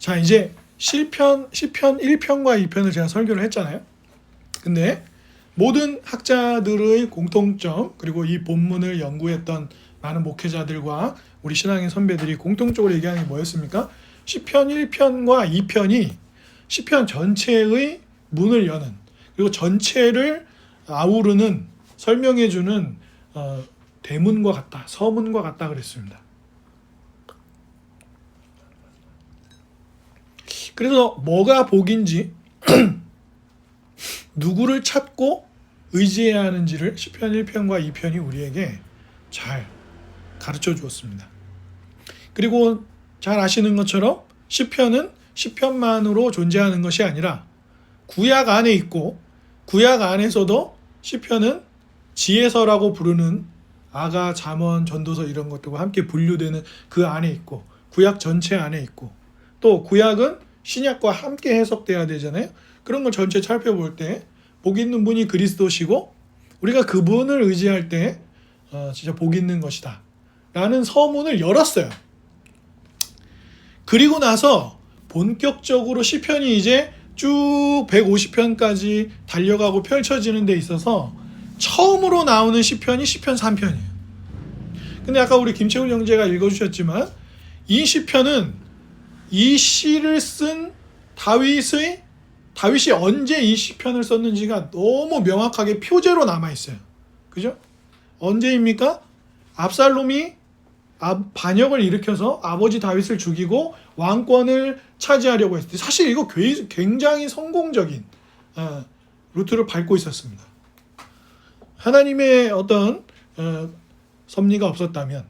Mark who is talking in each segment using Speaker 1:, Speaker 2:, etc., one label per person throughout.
Speaker 1: 자, 이제 시편 1편과 2편을 제가 설교를 했잖아요. 근데 모든 학자들의 공통점, 그리고 이 본문을 연구했던 많은 목회자들과 우리 신앙의 선배들이 공통적으로 얘기하는 게 뭐였습니까? 시편 1편과 2편이 시편 전체의 문을 여는, 그리고 전체를 아우르는, 설명해주는 대문과 같다, 서문과 같다 그랬습니다. 그래서 뭐가 복인지 누구를 찾고 의지해야 하는지를 시편 1편과 2편이 우리에게 잘 가르쳐 주었습니다. 그리고 잘 아시는 것처럼 시편은 시편만으로 존재하는 것이 아니라 구약 안에 있고, 구약 안에서도 시편은 지혜서라고 부르는 아가, 잠언, 전도서 이런 것들과 함께 분류되는 그 안에 있고, 구약 전체 안에 있고, 또 구약은 신약과 함께 해석돼야 되잖아요. 그런 걸 전체 살펴볼 때 복 있는 분이 그리스도시고 우리가 그분을 의지할 때 진짜 복 있는 것이다 라는 서문을 열었어요. 그리고 나서 본격적으로 시편이 이제 쭉 150편까지 달려가고 펼쳐지는 데 있어서 처음으로 나오는 시편이 시편 3편이에요. 근데 아까 우리 김채훈 형제가 읽어주셨지만 이 시편은 이 시를 쓴 다윗이 언제 이 시편을 썼는지가 너무 명확하게 표제로 남아있어요. 그죠? 언제입니까? 압살롬이 반역을 일으켜서 아버지 다윗을 죽이고 왕권을 차지하려고 했을 때, 사실 이거 굉장히 성공적인 루트를 밟고 있었습니다. 하나님의 어떤 섭리가 없었다면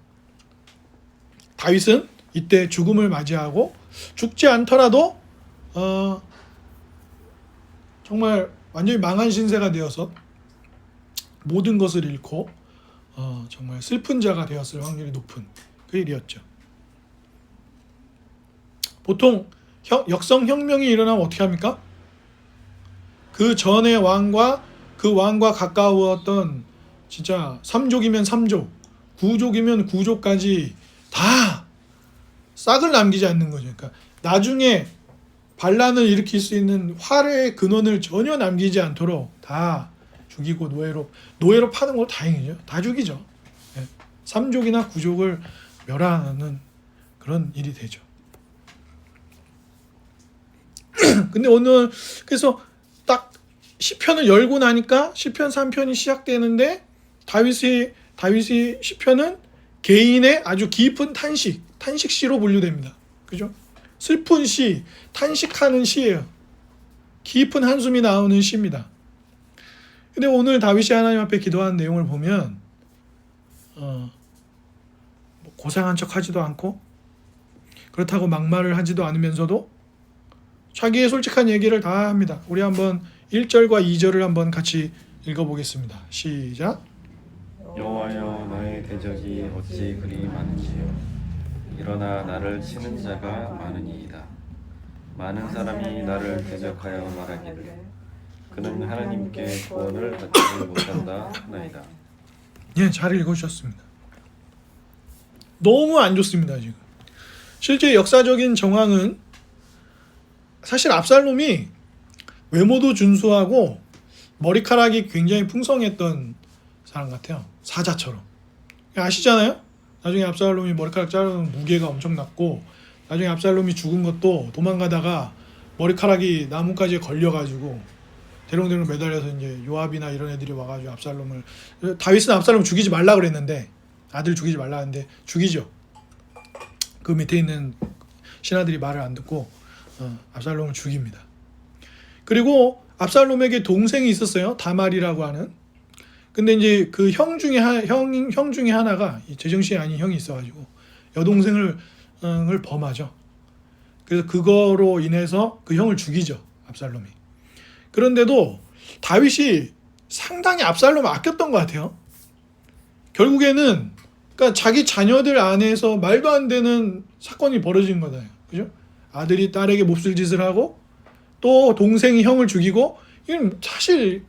Speaker 1: 다윗은 이때 죽음을 맞이하고 죽지 않더라도 정말 완전히 망한 신세가 되어서 모든 것을 잃고 정말 슬픈 자가 되었을 확률이 높은 그 일이었죠. 보통 역성혁명이 일어나면 어떻게 합니까? 그 전의 왕과 그 왕과 가까웠던 진짜 3족이면 3족, 9족이면 9족까지 다 싹을 남기지 않는 거죠. 그러니까 나중에 반란을 일으킬 수 있는 활의 근원을 전혀 남기지 않도록 다 죽이고 노예로 파는 건 다행이죠. 다 죽이죠. 3족이나 9족을 멸하는 그런 일이 되죠. 근데 오늘 그래서 딱 시편을 열고 나니까 시편 3편이 시작되는데 다윗의 시편은 개인의 아주 깊은 탄식시로 분류됩니다. 그죠? 슬픈 시, 탄식하는 시예요. 깊은 한숨이 나오는 시입니다. 근데 오늘 다윗이 하나님 앞에 기도하는 내용을 보면 고상한 척 하지도 않고 그렇다고 막말을 하지도 않으면서도 자기의 솔직한 얘기를 다 합니다. 우리 한번 1절과 2절을 한번 같이 읽어보겠습니다. 시작.
Speaker 2: 여호와여, 나의 대적이 어찌 그리 많은지요. 일어나 나를 치는 자가 많으니이다. 많은 사람이 나를 대적하여 말하기를 그는 하나님께 구원을 받지 못한다 하나이다.
Speaker 1: 예, 잘 읽어주셨습니다. 너무 안 좋습니다. 지금 실제 역사적인 정황은 사실 압살롬이 외모도 준수하고 머리카락이 굉장히 풍성했던 사람 같아요. 사자처럼. 아시잖아요? 나중에 압살롬이 머리카락 자르면 무게가 엄청났고, 나중에 압살롬이 죽은 것도 도망가다가 머리카락이 나뭇가지에 걸려가지고 대롱대롱 매달려서 이제 요압이나 이런 애들이 와가지고 다윗은 압살롬 죽이지 말라 그랬는데, 아들 죽이지 말라 했는데 죽이죠. 그 밑에 있는 신하들이 말을 안 듣고 압살롬을 죽입니다. 그리고 압살롬에게 동생이 있었어요. 다말이라고 하는. 근데 이제 그 형 중에 하나가 제정신이 아닌 형이 있어가지고 여동생을 범하죠. 그래서 그거로 인해서 그 형을 죽이죠. 압살롬이. 그런데도 다윗이 상당히 압살롬을 아꼈던 것 같아요. 결국에는 그러니까 자기 자녀들 안에서 말도 안 되는 사건이 벌어진 거다. 그죠? 아들이 딸에게 몹쓸 짓을 하고 또 동생이 형을 죽이고, 이건 사실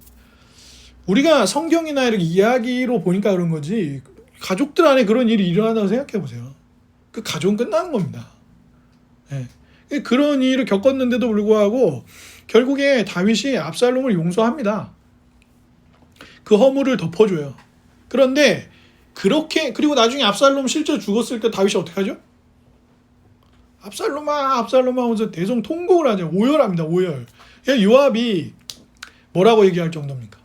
Speaker 1: 우리가 성경이나 이렇게 이야기로 보니까 그런 거지, 가족들 안에 그런 일이 일어난다고 생각해 보세요. 그 가족은 끝나는 겁니다. 예. 그런 일을 겪었는데도 불구하고 결국에 다윗이 압살롬을 용서합니다. 그 허물을 덮어줘요. 그런데 그렇게 그리고 나중에 압살롬 실제 죽었을 때 다윗이 어떻게 하죠? 압살롬아 압살롬아 하면서 대성통곡을 하죠. 오열합니다. 오열. 요압이 뭐라고 얘기할 정도입니까?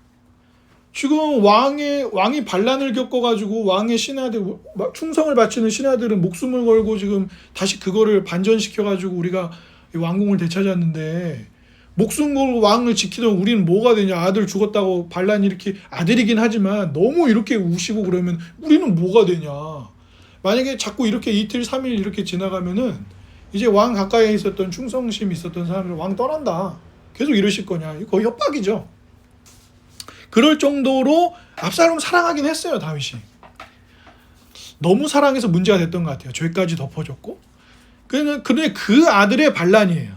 Speaker 1: 지금 왕이 반란을 겪어가지고 왕의 신하들 충성을 바치는 신하들은 목숨을 걸고 지금 다시 그거를 반전시켜가지고 우리가 왕궁을 되찾았는데 목숨 걸고 왕을 지키던 우리는 뭐가 되냐? 아들 죽었다고 반란 일으키 아들이긴 하지만 너무 이렇게 우시고 그러면 우리는 뭐가 되냐? 만약에 자꾸 이렇게 이틀 3일 이렇게 지나가면은 이제 왕 가까이에 있었던 충성심이 있었던 사람들 왕 떠난다. 계속 이러실 거냐? 이거 거의 협박이죠. 그럴 정도로 압살롬 사랑하긴 했어요. 다윗이. 너무 사랑해서 문제가 됐던 것 같아요. 죄까지 덮어줬고. 근데 그 아들의 반란이에요.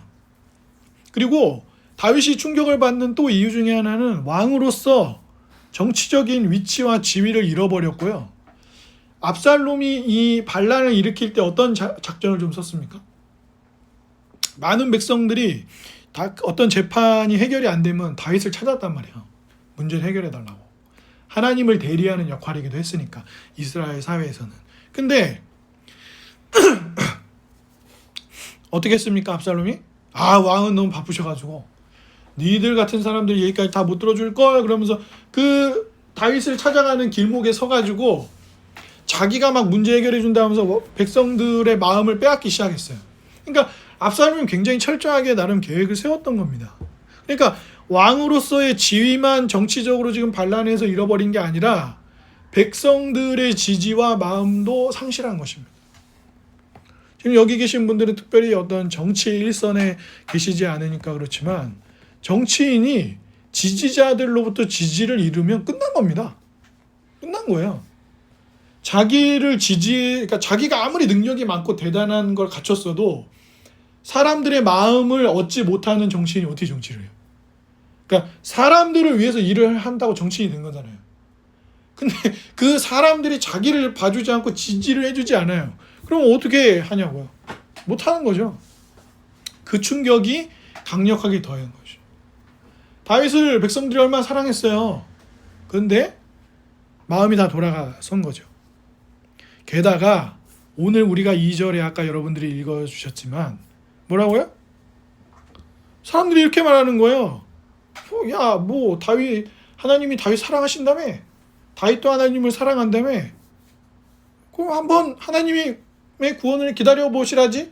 Speaker 1: 그리고 다윗이 충격을 받는 또 이유 중에 하나는 왕으로서 정치적인 위치와 지위를 잃어버렸고요. 압살롬이 이 반란을 일으킬 때 어떤 작전을 좀 썼습니까? 많은 백성들이 어떤 재판이 해결이 안 되면 다윗을 찾았단 말이에요. 문제를 해결해 달라고. 하나님을 대리하는 역할이기도 했으니까 이스라엘 사회에서는. 근데 어떻게 했습니까? 압살롬이? 왕은 너무 바쁘셔가지고 니들 같은 사람들 얘기까지 다 못 들어줄 걸 그러면서 그 다윗을 찾아가는 길목에 서가지고 자기가 막 문제 해결해 준다 하면서 백성들의 마음을 빼앗기 시작했어요. 그러니까 압살롬이 굉장히 철저하게 나름 계획을 세웠던 겁니다. 그러니까 왕으로서의 지위만 정치적으로 지금 반란해서 잃어버린 게 아니라 백성들의 지지와 마음도 상실한 것입니다. 지금 여기 계신 분들은 특별히 어떤 정치 일선에 계시지 않으니까 그렇지만 정치인이 지지자들로부터 지지를 잃으면 끝난 겁니다. 끝난 거예요. 그러니까 자기가 아무리 능력이 많고 대단한 걸 갖췄어도 사람들의 마음을 얻지 못하는 정치인이 어떻게 정치를 해요? 그러니까 사람들을 위해서 일을 한다고 정치인이 된 거잖아요. 근데 그 사람들이 자기를 봐주지 않고 지지를 해주지 않아요. 그럼 어떻게 하냐고요? 못하는 거죠. 그 충격이 강력하게 더한 거죠. 다윗을 백성들이 얼마나 사랑했어요. 그런데 마음이 다 돌아선 거죠. 게다가 오늘 우리가 2절에 아까 여러분들이 읽어주셨지만 뭐라고요? 사람들이 이렇게 말하는 거예요. 하나님이 다윗 사랑하신다며? 다윗도 하나님을 사랑한다며? 그럼 한번 하나님의 구원을 기다려 보시라지?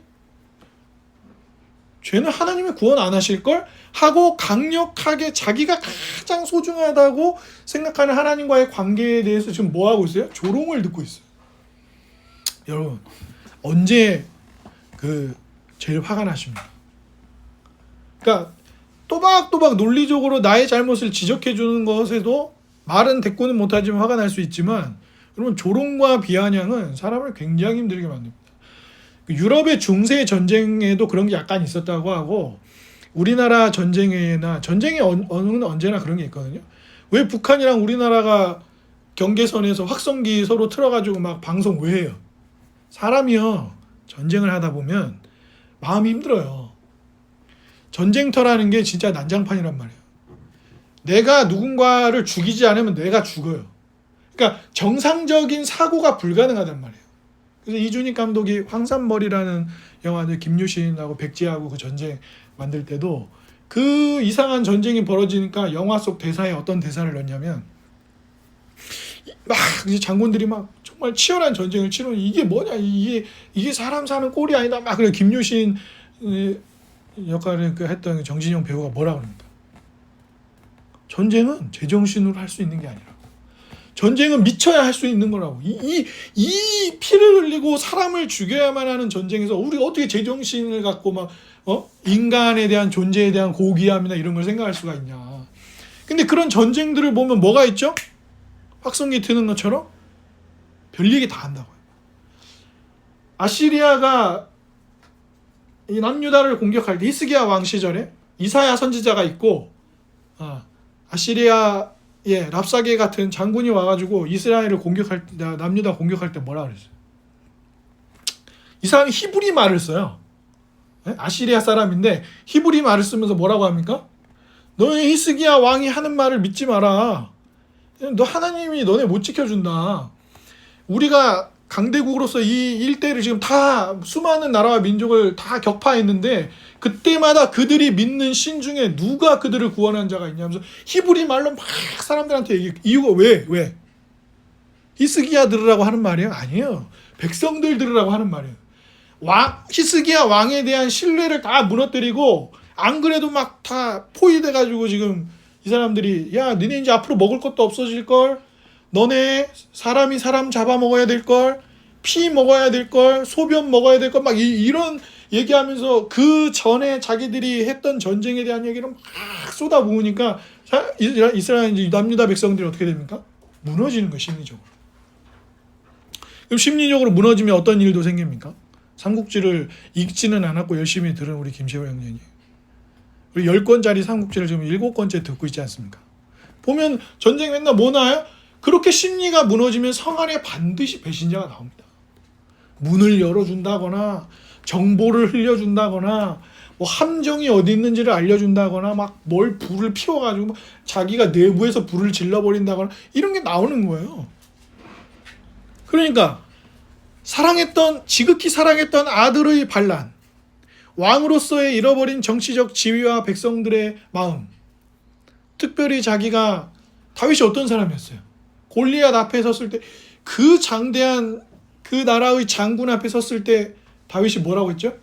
Speaker 1: 쟤는 하나님의 구원 안 하실걸? 하고 강력하게 자기가 가장 소중하다고 생각하는 하나님과의 관계에 대해서 지금 뭐 하고 있어요? 조롱을 듣고 있어요. 여러분, 언제 제일 화가 나십니까? 그러니까 또박또박 논리적으로 나의 잘못을 지적해 주는 것에도 말은 대꾸는 못하지만 화가 날 수 있지만 여러분 조롱과 비아냥은 사람을 굉장히 힘들게 만듭니다. 유럽의 중세 전쟁에도 그런 게 약간 있었다고 하고 우리나라 전쟁은 언제나 그런 게 있거든요. 왜 북한이랑 우리나라가 경계선에서 확성기 서로 틀어가지고 막 방송 왜 해요? 사람이요 전쟁을 하다 보면 마음이 힘들어요. 전쟁터라는 게 진짜 난장판이란 말이에요. 내가 누군가를 죽이지 않으면 내가 죽어요. 그러니까 정상적인 사고가 불가능하단 말이에요. 그래서 이준익 감독이 황산벌이라는 영화를 김유신하고 백지하고 그 전쟁 만들 때도 그 이상한 전쟁이 벌어지니까 영화 속 대사에 어떤 대사를 넣냐면 막 이제 장군들이 막 정말 치열한 전쟁을 치르는 이게 뭐냐 이게 사람 사는 꼴이 아니다 막 그래 김유신 역할을 했던 정진영 배우가 뭐라 그럽니까? 전쟁은 제정신으로 할 수 있는 게 아니라 전쟁은 미쳐야 할 수 있는 거라고. 이 피를 흘리고 사람을 죽여야만 하는 전쟁에서 우리가 어떻게 제정신을 갖고 막 인간에 대한 존재에 대한 고귀함이나 이런 걸 생각할 수가 있냐. 근데 그런 전쟁들을 보면 뭐가 있죠? 확성기 트는 것처럼 별 얘기 다 한다고요. 아시리아가 이 남유다를 공격할 때 히스기야 왕 시절에 이사야 선지자가 있고 아시리아의 랍사게 같은 장군이 와가지고 이스라엘을 공격할 때 남유다 공격할 때 뭐라 그랬어요? 이 사람이 히브리 말을 써요. 아시리아 사람인데 히브리 말을 쓰면서 뭐라고 합니까? 너네 히스기야 왕이 하는 말을 믿지 마라. 너 하나님이 너네 못 지켜준다. 우리가 강대국으로서 이 일대를 지금 다 수많은 나라와 민족을 다 격파했는데 그때마다 그들이 믿는 신 중에 누가 그들을 구원한 자가 있냐면서 히브리 말로 막 사람들한테 얘기해. 이유가 왜? 히스기야 들으라고 하는 말이에요? 아니에요. 백성들 들으라고 하는 말이에요. 히스기야 왕에 대한 신뢰를 다 무너뜨리고 안 그래도 막 다 포위돼가지고 지금 이 사람들이 야 니네 이제 앞으로 먹을 것도 없어질걸, 너네 사람이 사람 잡아먹어야 될걸, 피 먹어야 될걸, 소변 먹어야 될걸, 막 이런 얘기하면서 그 전에 자기들이 했던 전쟁에 대한 얘기를 막 쏟아부으니까 이스라엘 이제 남유다 백성들이 어떻게 됩니까? 무너지는 거예요. 심리적으로. 그럼 심리적으로 무너지면 어떤 일도 생깁니까? 삼국지를 읽지는 않았고 열심히 들은 우리 김시호 형님이 우리 10권짜리 삼국지를 지금 7권째 듣고 있지 않습니까? 보면 전쟁 맨날 뭐 나와요? 그렇게 심리가 무너지면 성 안에 반드시 배신자가 나옵니다. 문을 열어준다거나 정보를 흘려준다거나 뭐 함정이 어디 있는지를 알려준다거나 막 뭘 불을 피워가지고 자기가 내부에서 불을 질러버린다거나 이런 게 나오는 거예요. 그러니까 지극히 사랑했던 아들의 반란, 왕으로서의 잃어버린 정치적 지위와 백성들의 마음, 특별히 자기가 다윗이 어떤 사람이었어요? 골리앗 앞에 섰을 때 그 장대한 그 나라의 장군 앞에 섰을 때 다윗이 뭐라고 했죠?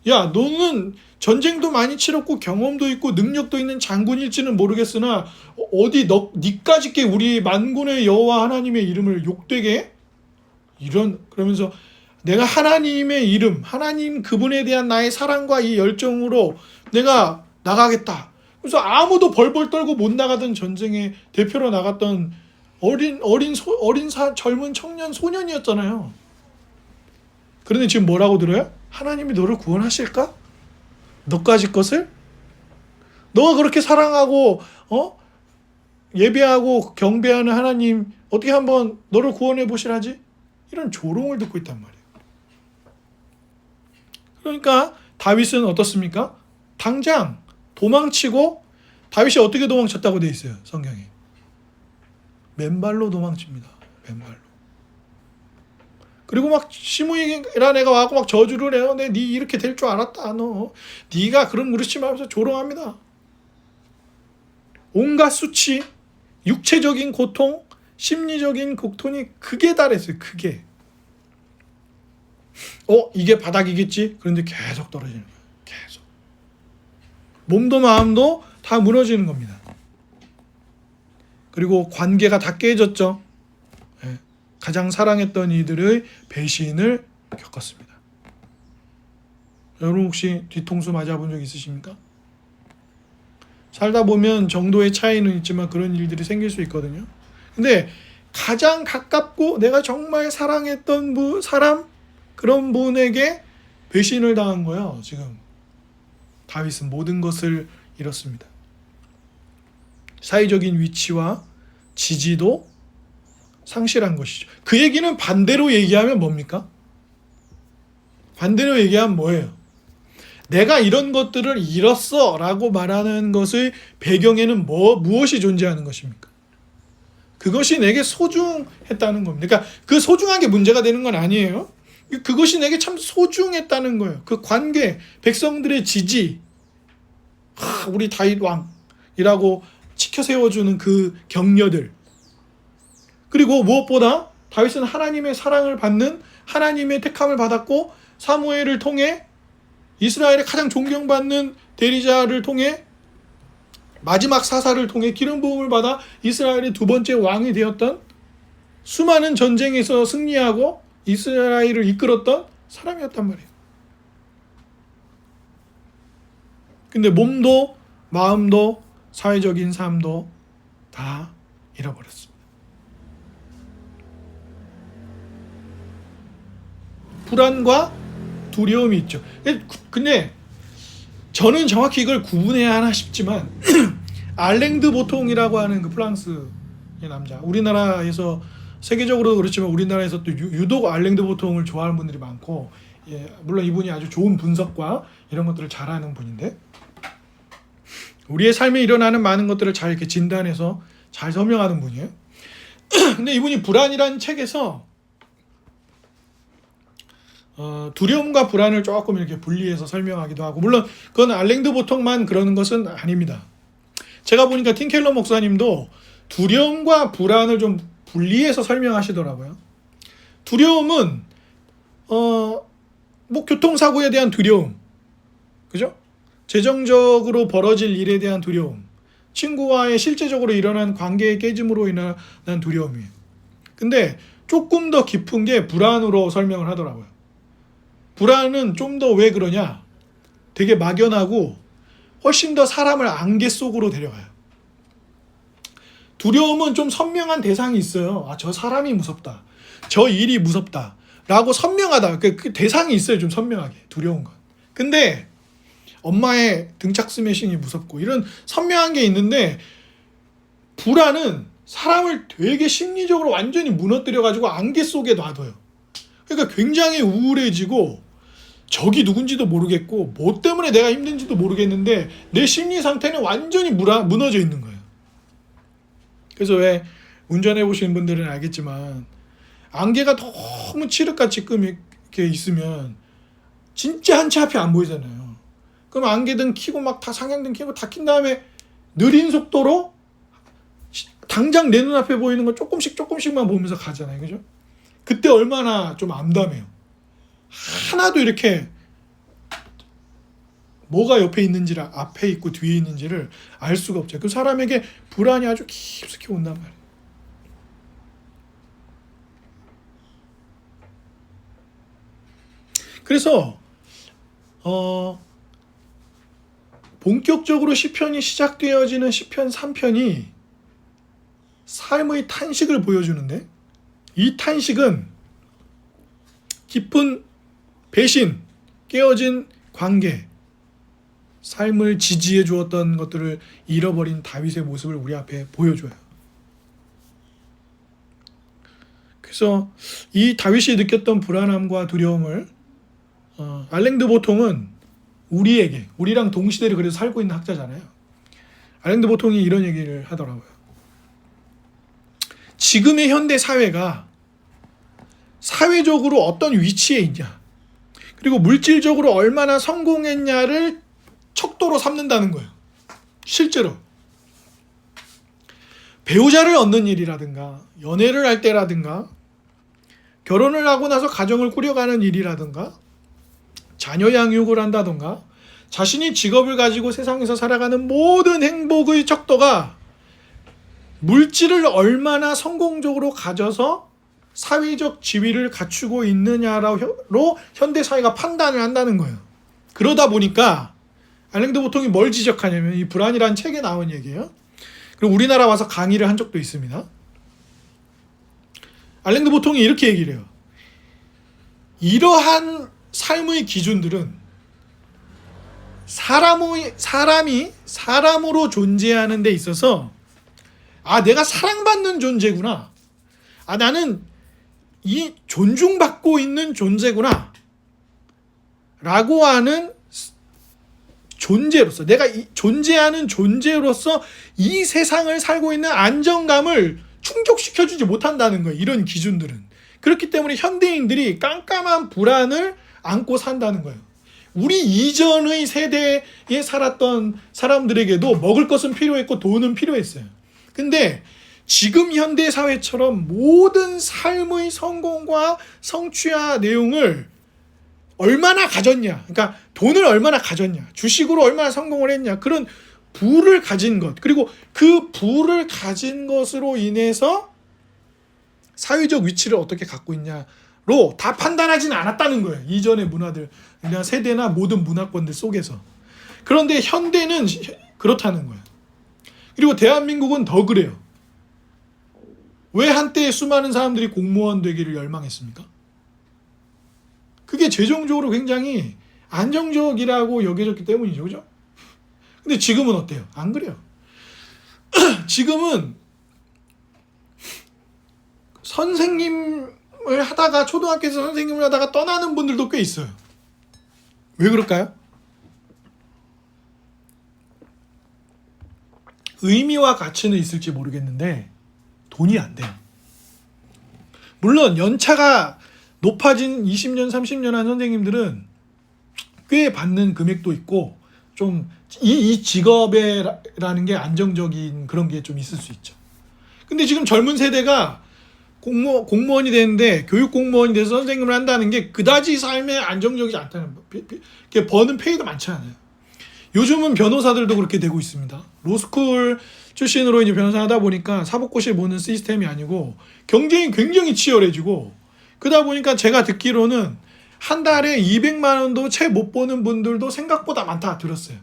Speaker 1: 야 너는 전쟁도 많이 치렀고 경험도 있고 능력도 있는 장군일지는 모르겠으나 어디 니까짓게 우리 만군의 여호와 하나님의 이름을 욕되게 해? 그러면서 내가 하나님의 이름, 하나님 그분에 대한 나의 사랑과 이 열정으로 내가 나가겠다. 그래서 아무도 벌벌 떨고 못 나가던 전쟁에 대표로 나갔던 젊은 청년 소년이었잖아요. 그런데 지금 뭐라고 들어요? 하나님이 너를 구원하실까? 너까지 것을? 너가 그렇게 사랑하고 예배하고 경배하는 하나님 어떻게 한번 너를 구원해 보시라지? 이런 조롱을 듣고 있단 말이에요. 그러니까 다윗은 어떻습니까? 당장 도망치고, 다윗이 어떻게 도망쳤다고 돼 있어요 성경에? 맨발로 도망칩니다. 맨발로. 그리고 막 시므이라는 애가 와고 막 저주를 해요. 네 이렇게 될 줄 알았다. 네가 그런 그렇지 말면서 조롱합니다. 온갖 수치, 육체적인 고통, 심리적인 고통이 극에 달했어요. 극에. 이게 바닥이겠지? 그런데 계속 떨어지는 거예요. 계속. 몸도 마음도 다 무너지는 겁니다. 그리고 관계가 다 깨졌죠. 가장 사랑했던 이들의 배신을 겪었습니다. 여러분 혹시 뒤통수 맞아본 적 있으십니까? 살다 보면 정도의 차이는 있지만 그런 일들이 생길 수 있거든요. 근데 가장 가깝고 내가 정말 사랑했던 사람, 그런 분에게 배신을 당한 거예요. 지금 다윗은 모든 것을 잃었습니다. 사회적인 위치와 지지도 상실한 것이죠. 그 얘기는 반대로 얘기하면 뭡니까? 반대로 얘기하면 뭐예요? 내가 이런 것들을 잃었어 라고 말하는 것의 배경에는 무엇이 존재하는 것입니까? 그것이 내게 소중했다는 겁니다. 그러니까 그 소중한 게 문제가 되는 건 아니에요. 그것이 내게 참 소중했다는 거예요. 그 관계, 백성들의 지지, 우리 다윗 왕이라고 지켜 세워주는 그 격려들. 그리고 무엇보다 다윗은 하나님의 사랑을 받는, 하나님의 택함을 받았고 사무엘을 통해 이스라엘의 가장 존경받는 대리자를 통해 마지막 사사를 통해 기름 부음을 받아 이스라엘의 두 번째 왕이 되었던, 수많은 전쟁에서 승리하고 이스라엘을 이끌었던 사람이었단 말이에요. 근데 몸도 마음도 사회적인 삶도 다 잃어버렸습니다. 불안과 두려움이 있죠. 근데 저는 정확히 이걸 구분해야 하나 싶지만 알랭드 보통이라고 하는 그 프랑스의 남자, 우리나라에서 세계적으로도 그렇지만 우리나라에서 또 유독 알랭드 보통을 좋아하는 분들이 많고, 물론 이분이 아주 좋은 분석과 이런 것들을 잘하는 분인데, 우리의 삶에 일어나는 많은 것들을 잘 이렇게 진단해서 잘 설명하는 분이에요. 근데 이분이 불안이라는 책에서 두려움과 불안을 조금 이렇게 분리해서 설명하기도 하고, 물론 그건 알랭드 보통만 그러는 것은 아닙니다. 제가 보니까 팀 켈러 목사님도 두려움과 불안을 좀 분리해서 설명하시더라고요. 두려움은 뭐 교통사고에 대한 두려움, 그죠? 재정적으로 벌어질 일에 대한 두려움, 친구와의 실제적으로 일어난 관계의 깨짐으로 인한 두려움이에요. 근데 조금 더 깊은 게 불안으로 설명을 하더라고요. 불안은 좀 더 왜 그러냐? 되게 막연하고 훨씬 더 사람을 안개 속으로 데려가요. 두려움은 좀 선명한 대상이 있어요. 아, 저 사람이 무섭다. 저 일이 무섭다. 라고 선명하다. 그 대상이 있어요. 좀 선명하게. 두려운 건. 근데 엄마의 등짝 스매싱이 무섭고 이런 선명한 게 있는데, 불안은 사람을 되게 심리적으로 완전히 무너뜨려가지고 안개 속에 놔둬요. 그러니까 굉장히 우울해지고 적이 누군지도 모르겠고 뭐 때문에 내가 힘든지도 모르겠는데 내 심리 상태는 완전히 무너져 있는 거예요. 그래서 왜 운전해 보시는 분들은 알겠지만 안개가 너무 칠흑같이 이렇게 있으면 진짜 한 치 앞이 안 보이잖아요. 그럼 안개등 켜고 막 다 상향등 켜고 다 킨 다음에 느린 속도로 당장 내 눈앞에 보이는 거 조금씩만 보면서 가잖아요. 그죠? 그때 얼마나 좀 암담해요. 하나도 이렇게 뭐가 옆에 있는지를, 앞에 있고 뒤에 있는지를 알 수가 없죠. 그 사람에게 불안이 아주 깊숙이 온단 말이에요. 그래서 본격적으로 시편이 시작되어지는 시편 3편이 삶의 탄식을 보여주는데, 이 탄식은 깊은 배신, 깨어진 관계, 삶을 지지해 주었던 것들을 잃어버린 다윗의 모습을 우리 앞에 보여줘요. 그래서 이 다윗이 느꼈던 불안함과 두려움을 알랭드 보통은 우리랑 동시대를 그래서 살고 있는 학자잖아요. 알랭드 보통이 이런 얘기를 하더라고요. 지금의 현대 사회가 사회적으로 어떤 위치에 있냐, 그리고 물질적으로 얼마나 성공했냐를 척도로 삼는다는 거예요. 실제로 배우자를 얻는 일이라든가 연애를 할 때라든가 결혼을 하고 나서 가정을 꾸려가는 일이라든가 자녀 양육을 한다든가 자신이 직업을 가지고 세상에서 살아가는 모든 행복의 척도가 물질을 얼마나 성공적으로 가져서 사회적 지위를 갖추고 있느냐로 현대사회가 판단을 한다는 거예요. 그러다 보니까 알랭드 보통이 뭘 지적하냐면, 이 불안이라는 책에 나온 얘기예요. 그리고 우리나라 와서 강의를 한 적도 있습니다. 알랭드 보통이 이렇게 얘기를 해요. 이러한 삶의 기준들은 사람이 사람으로 존재하는 데 있어서, 아, 내가 사랑받는 존재구나, 아, 나는 이 존중받고 있는 존재구나 라고 하는 존재로서, 내가 존재하는 존재로서 이 세상을 살고 있는 안정감을 충족시켜주지 못한다는 거예요. 이런 기준들은. 그렇기 때문에 현대인들이 깜깜한 불안을 안고 산다는 거예요. 우리 이전의 세대에 살았던 사람들에게도 먹을 것은 필요했고 돈은 필요했어요. 근데 지금 현대 사회처럼 모든 삶의 성공과 성취와 내용을 얼마나 가졌냐, 그러니까 돈을 얼마나 가졌냐, 주식으로 얼마나 성공을 했냐, 그런 부를 가진 것, 그리고 그 부를 가진 것으로 인해서 사회적 위치를 어떻게 갖고 있냐로 다 판단하지는 않았다는 거예요. 이전의 문화들, 그냥 세대나 모든 문화권들 속에서. 그런데 현대는 그렇다는 거예요. 그리고 대한민국은 더 그래요. 왜 한때 수많은 사람들이 공무원 되기를 열망했습니까? 그게 재정적으로 굉장히 안정적이라고 여겨졌기 때문이죠. 그죠? 근데 지금은 어때요? 안 그래요. 지금은 선생님을 하다가 초등학교에서 선생님을 하다가 떠나는 분들도 꽤 있어요. 왜 그럴까요? 의미와 가치는 있을지 모르겠는데 돈이 안 돼요. 물론 연차가 높아진 20년, 30년 한 선생님들은 꽤 받는 금액도 있고 좀 이 직업에라는 게 안정적인 그런 게 좀 있을 수 있죠. 근데 지금 젊은 세대가 공무원이 되는데 교육 공무원이 돼서 선생님을 한다는 게 그다지 삶에 안정적이지 않다는 거. 버는 페이도 많지 않아요. 요즘은 변호사들도 그렇게 되고 있습니다. 로스쿨 출신으로 이제 변호사 하다 보니까 사법고시를 보는 시스템이 아니고 경쟁이 굉장히 치열해지고 그러다 보니까 제가 듣기로는 한 달에 200만 원도 채 못 버는 분들도 생각보다 많다 들었어요.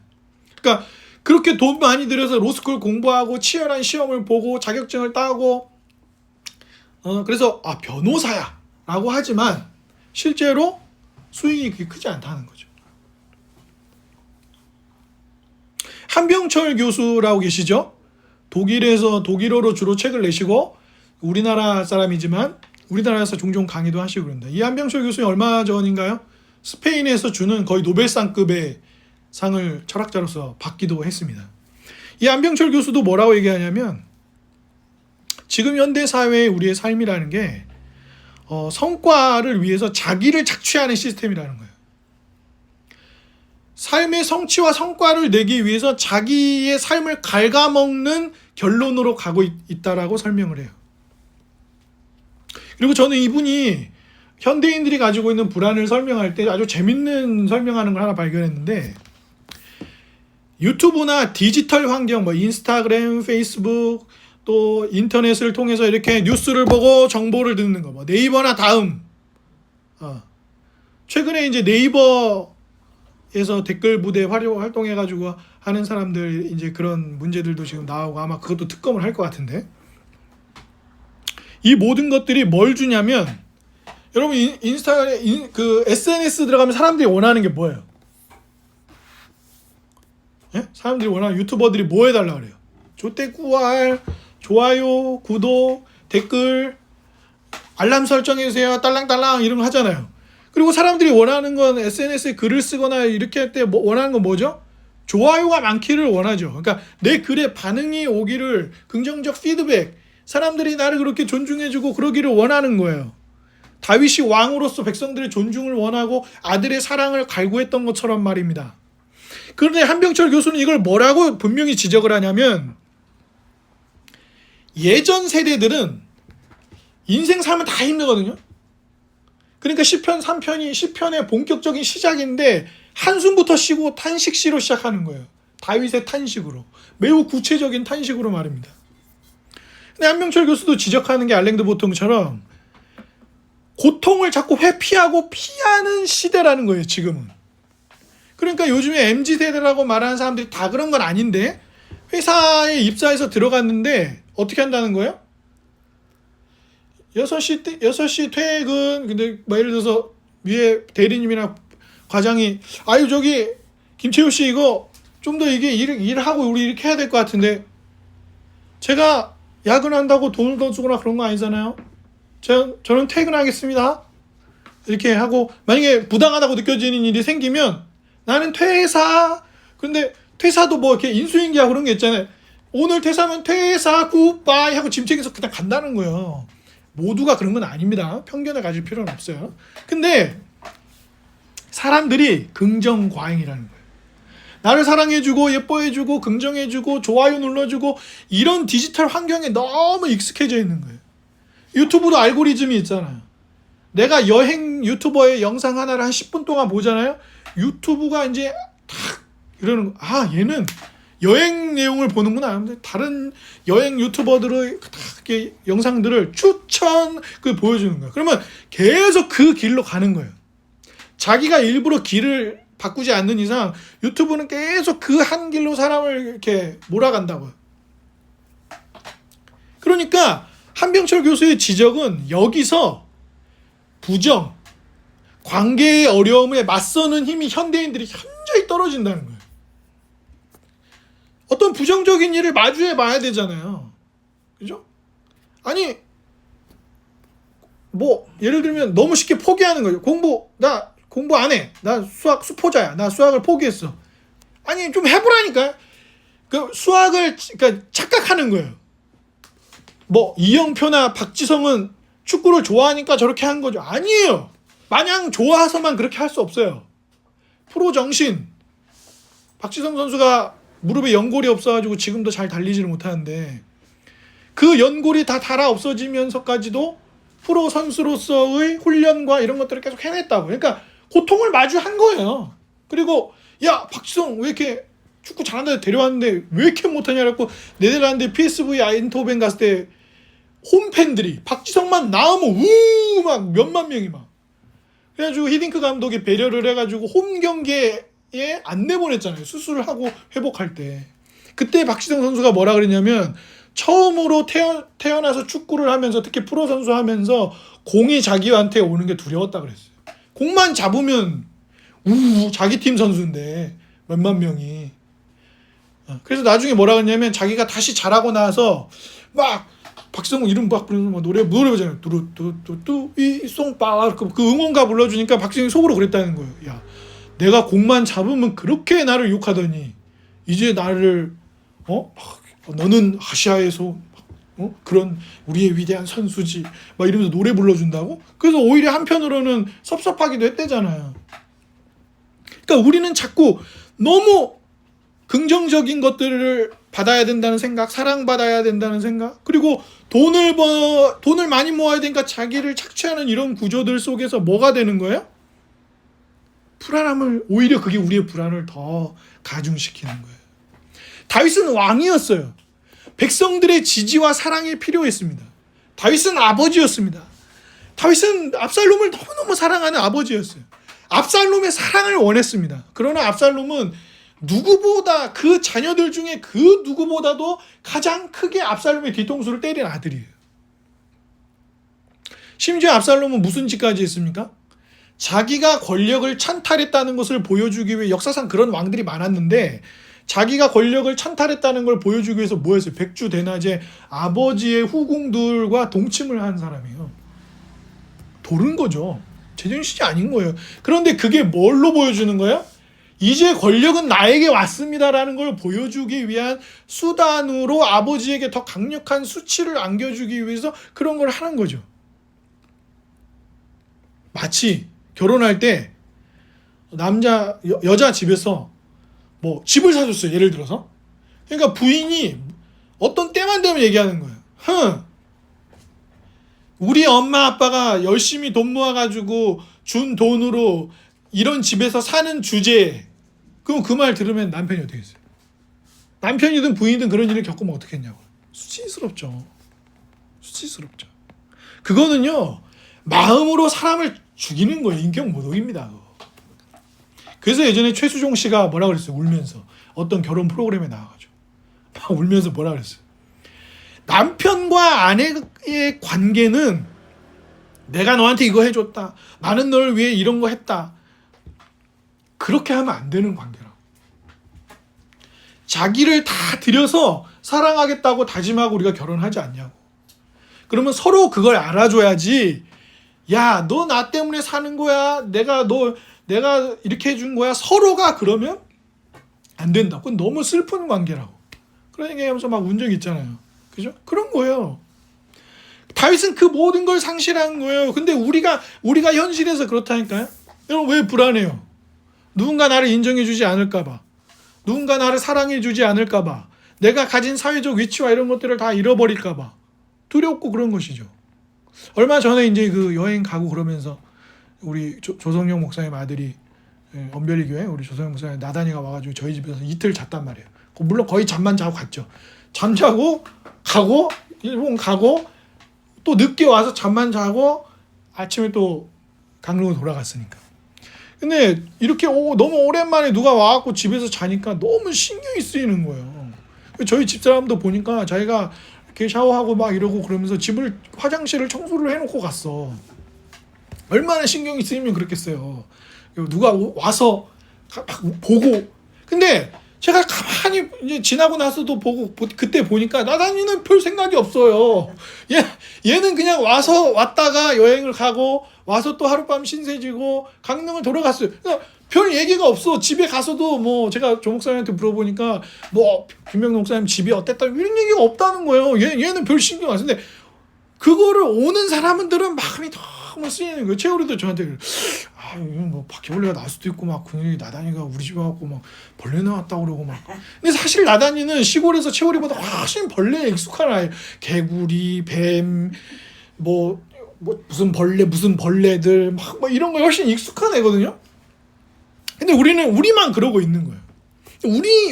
Speaker 1: 그러니까 그렇게 돈 많이 들여서 로스쿨 공부하고 치열한 시험을 보고 자격증을 따고 그래서 변호사야 라고 하지만 실제로 수익이 그렇게 크지 않다는 거죠. 한병철 교수라고 계시죠? 독일에서 독일어로 주로 책을 내시고 우리나라 사람이지만 우리나라에서 종종 강의도 하시고 그런다. 이 한병철 교수님 얼마 전인가요? 스페인에서 주는 거의 노벨상급의 상을 철학자로서 받기도 했습니다. 이 한병철 교수도 뭐라고 얘기하냐면 지금 현대 사회의 우리의 삶이라는 게 성과를 위해서 자기를 착취하는 시스템이라는 거예요. 삶의 성취와 성과를 내기 위해서 자기의 삶을 갉아먹는 결론으로 가고 있다라고 설명을 해요. 그리고 저는 이분이 현대인들이 가지고 있는 불안을 설명할 때 아주 재밌는 설명하는 걸 하나 발견했는데 유튜브나 디지털 환경, 인스타그램, 페이스북 또 인터넷을 통해서 이렇게 뉴스를 보고 정보를 듣는 거, 네이버나 다음. 최근에 이제 네이버에서 댓글 부대 활동해가지고 하는 사람들 이제 그런 문제들도 지금 나오고 아마 그것도 특검을 할 것 같은데 이 모든 것들이 뭘 주냐면 여러분 인스타그램 그 SNS 들어가면 사람들이 원하는 게 뭐예요? 예? 사람들이 원하는 유튜버들이 뭐 해달라 그래요? 조태구알 좋아요, 구독, 댓글, 알람 설정해주세요, 딸랑딸랑 이런 거 하잖아요. 그리고 사람들이 원하는 건 SNS에 글을 쓰거나 이렇게 할 때 원하는 건 뭐죠? 좋아요가 많기를 원하죠. 그러니까 내 글에 반응이 오기를 긍정적 피드백, 사람들이 나를 그렇게 존중해주고 그러기를 원하는 거예요. 다윗이 왕으로서 백성들의 존중을 원하고 아들의 사랑을 갈구했던 것처럼 말입니다. 그런데 한병철 교수는 이걸 뭐라고 분명히 지적을 하냐면 예전 세대들은 인생 살면 다 힘들거든요. 그러니까 시편 3편이 시편의 본격적인 시작인데 한숨부터 쉬고 탄식시로 시작하는 거예요. 다윗의 탄식으로. 매우 구체적인 탄식으로 말입니다. 근데 한병철 교수도 지적하는 게 알랭드 보통처럼 고통을 자꾸 회피하고 피하는 시대라는 거예요, 지금은. 그러니까 요즘에 MZ세대라고 말하는 사람들이 다 그런 건 아닌데 회사에 입사해서 들어갔는데 어떻게 한다는 거예요? 6시 퇴근. 근데 예를 들어서 위에 대리님이나 과장이 아유 저기 김채우 씨 이거 좀 더 이게 일하고 우리 이렇게 해야 될 것 같은데 제가 야근한다고 돈을 더 주거나 그런 거 아니잖아요. 저는 퇴근하겠습니다. 이렇게 하고 만약에 부당하다고 느껴지는 일이 생기면 나는 퇴사. 근데 퇴사도 뭐 이렇게 인수인계하고 그런 게 있잖아요. 오늘 퇴사하면 퇴사 굿바이 하고 짐 챙겨서 그냥 간다는 거예요. 모두가 그런 건 아닙니다. 편견을 가질 필요는 없어요. 근데 사람들이 긍정과잉이라는 거예요. 나를 사랑해주고 예뻐해주고 긍정해주고 좋아요 눌러주고 이런 디지털 환경에 너무 익숙해져 있는 거예요. 유튜브도 알고리즘이 있잖아요. 내가 여행 유튜버의 영상 하나를 한 10분 동안 보잖아요. 유튜브가 이제 탁 이러는 거. 얘는 여행 내용을 보는구나. 근데 다른 여행 유튜버들의 이렇게 영상들을 추천 보여주는 거예요. 그러면 계속 그 길로 가는 거예요. 자기가 일부러 길을 바꾸지 않는 이상 유튜브는 계속 그 한 길로 사람을 이렇게 몰아간다고요. 그러니까 한병철 교수의 지적은 여기서 부정, 관계의 어려움에 맞서는 힘이 현대인들이 현저히 떨어진다는 거예요. 어떤 부정적인 일을 마주해 봐야 되잖아요. 그죠? 아니 뭐 예를 들면 너무 쉽게 포기하는 거죠. 나 공부 안 해. 나 수학 수포자야. 나 수학을 포기했어. 아니 좀 해보라니까. 그 수학을 그러니까 착각하는 거예요. 뭐 이영표나 박지성은 축구를 좋아하니까 저렇게 한 거죠. 아니에요. 마냥 좋아서만 그렇게 할 수 없어요. 프로 정신. 박지성 선수가 무릎에 연골이 없어가지고 지금도 잘 달리지를 못하는데 그 연골이 다 닳아 없어지면서까지도 프로 선수로서의 훈련과 이런 것들을 계속 해냈다고. 그러니까 고통을 마주한 거예요. 그리고 야 박지성 왜 이렇게 축구 잘한다 데려왔는데 왜 이렇게 못하냐고 네덜란드 PSV 아인토벤 갔을 때 홈팬들이 박지성만 나오면 우 막 몇만 명이 막 그래가지고 히딩크 감독이 배려를 해가지고 홈 경기에 안 내보냈잖아요. 수술을 하고 회복할 때. 그때 박지성 선수가 뭐라 그랬냐면 처음으로 태어나서 축구를 하면서 특히 프로 선수 하면서 공이 자기한테 오는 게 두려웠다 그랬어요. 공만 잡으면 자기 팀 선수인데 몇만 명이. 그래서 나중에 뭐라 그랬냐면 자기가 다시 잘하고 나서 막 박지성 이름 막 부르면서 막 노래 부르잖아요. 뚜루뚜뚜뚜 이송빠 그 응원가 불러주니까 박지성이 속으로 그랬다는 거예요. 야 내가 공만 잡으면 그렇게 나를 욕하더니 이제 나를 너는 아시아에서 그런 우리의 위대한 선수지 막 이러면서 노래 불러준다고? 그래서 오히려 한편으로는 섭섭하기도 했대잖아요. 그러니까 우리는 자꾸 너무 긍정적인 것들을 받아야 된다는 생각, 사랑받아야 된다는 생각, 그리고 돈을 많이 모아야 되니까 자기를 착취하는 이런 구조들 속에서 뭐가 되는 거예요? 불안함을, 오히려 그게 우리의 불안을 더 가중시키는 거예요. 다윗은 왕이었어요. 백성들의 지지와 사랑이 필요했습니다. 다윗은 아버지였습니다. 다윗은 압살롬을 너무너무 사랑하는 아버지였어요. 압살롬의 사랑을 원했습니다. 그러나 압살롬은 누구보다 그 자녀들 중에 그 누구보다도 가장 크게 압살롬의 뒤통수를 때린 아들이에요. 심지어 압살롬은 무슨 짓까지 했습니까? 자기가 권력을 찬탈했다는 것을 보여주기 위해 역사상 그런 왕들이 많았는데 자기가 권력을 찬탈했다는 걸 보여주기 위해서 뭐 했어요? 백주대낮에 아버지의 후궁들과 동침을 한 사람이에요. 도른 거죠. 제정신이 아닌 거예요. 그런데 그게 뭘로 보여주는 거예요? 이제 권력은 나에게 왔습니다라는 걸 보여주기 위한 수단으로 아버지에게 더 강력한 수치를 안겨주기 위해서 그런 걸 하는 거죠. 마치 결혼할 때 여자 집에서 뭐 집을 사줬어요. 예를 들어서. 그러니까 부인이 어떤 때만 되면 얘기하는 거예요. 우리 엄마 아빠가 열심히 돈 모아가지고 준 돈으로 이런 집에서 사는 주제에 그럼 그 말 들으면 남편이 어떻게 했어요? 남편이든 부인이든 그런 일을 겪으면 어떻게 했냐고. 수치스럽죠. 수치스럽죠. 그거는요 마음으로 사람을 죽이는 거예요. 인격모독입니다. 그래서 예전에 최수종 씨가 뭐라 그랬어요? 울면서 어떤 결혼 프로그램에 나와가지고 울면서 뭐라 그랬어요? 남편과 아내의 관계는 내가 너한테 이거 해줬다. 나는 너를 위해 이런 거 했다. 그렇게 하면 안 되는 관계라고. 자기를 다 들여서 사랑하겠다고 다짐하고 우리가 결혼하지 않냐고. 그러면 서로 그걸 알아줘야지. 야, 너 나 때문에 사는 거야. 내가 이렇게 해준 거야. 서로가 그러면 안 된다. 그건 너무 슬픈 관계라고. 그런 얘기하면서 막 운 적 있잖아요. 그죠? 그런 거예요. 다윗은 그 모든 걸 상실한 거예요. 근데 우리가 현실에서 그렇다니까요. 여러분 왜 불안해요? 누군가 나를 인정해주지 않을까봐, 누군가 나를 사랑해주지 않을까봐, 내가 가진 사회적 위치와 이런 것들을 다 잃어버릴까봐 두렵고 그런 것이죠. 얼마 전에 이제 그 여행 가고 그러면서 우리 조성영 목사님 아들이 언별리 교회 우리 조성영 목사님 나단이가 와가지고 저희 집에서 이틀 잤단 말이에요. 물론 거의 잠만 자고 갔죠. 잠자고 가고 일본 가고 또 늦게 와서 잠만 자고 아침에 또 강릉으로 돌아갔으니까. 근데 이렇게 너무 오랜만에 누가 와갖고 집에서 자니까 너무 신경이 쓰이는 거예요. 저희 집사람도 보니까 자기가 이렇게 샤워하고 막 이러고 그러면서 화장실을 청소를 해놓고 갔어. 얼마나 신경이 쓰이면 그렇겠어요. 누가 와서 보고. 근데 제가 가만히 이제 지나고 나서도 그때 보니까 나단이는 별 생각이 없어요. 얘는 그냥 왔다가 여행을 가고 와서 또 하룻밤 신세지고 강릉을 돌아갔어요. 그러니까 별 얘기가 없어. 집에 가서도 뭐 제가 조 목사님한테 물어보니까 뭐 김명록 목사님 집이 어땠다 이런 얘기가 없다는 거예요. 얘는 별 신경 안 쓰는데 그거를 오는 사람들은 마음이 너무 쓰이는 거예요. 채우리도 저한테 그래. 뭐 바퀴벌레가 날 수도 있고 막 그녀이 나단이가 우리 집에 와갖고 막 벌레 나왔다고 그러고 막. 근데 사실 나단이는 시골에서 채우리보다 훨씬 벌레에 익숙한 아이. 개구리, 뱀, 뭐 무슨 벌레들 막 뭐 이런 거 훨씬 익숙한 애거든요. 근데 우리만 그러고 있는 거예요.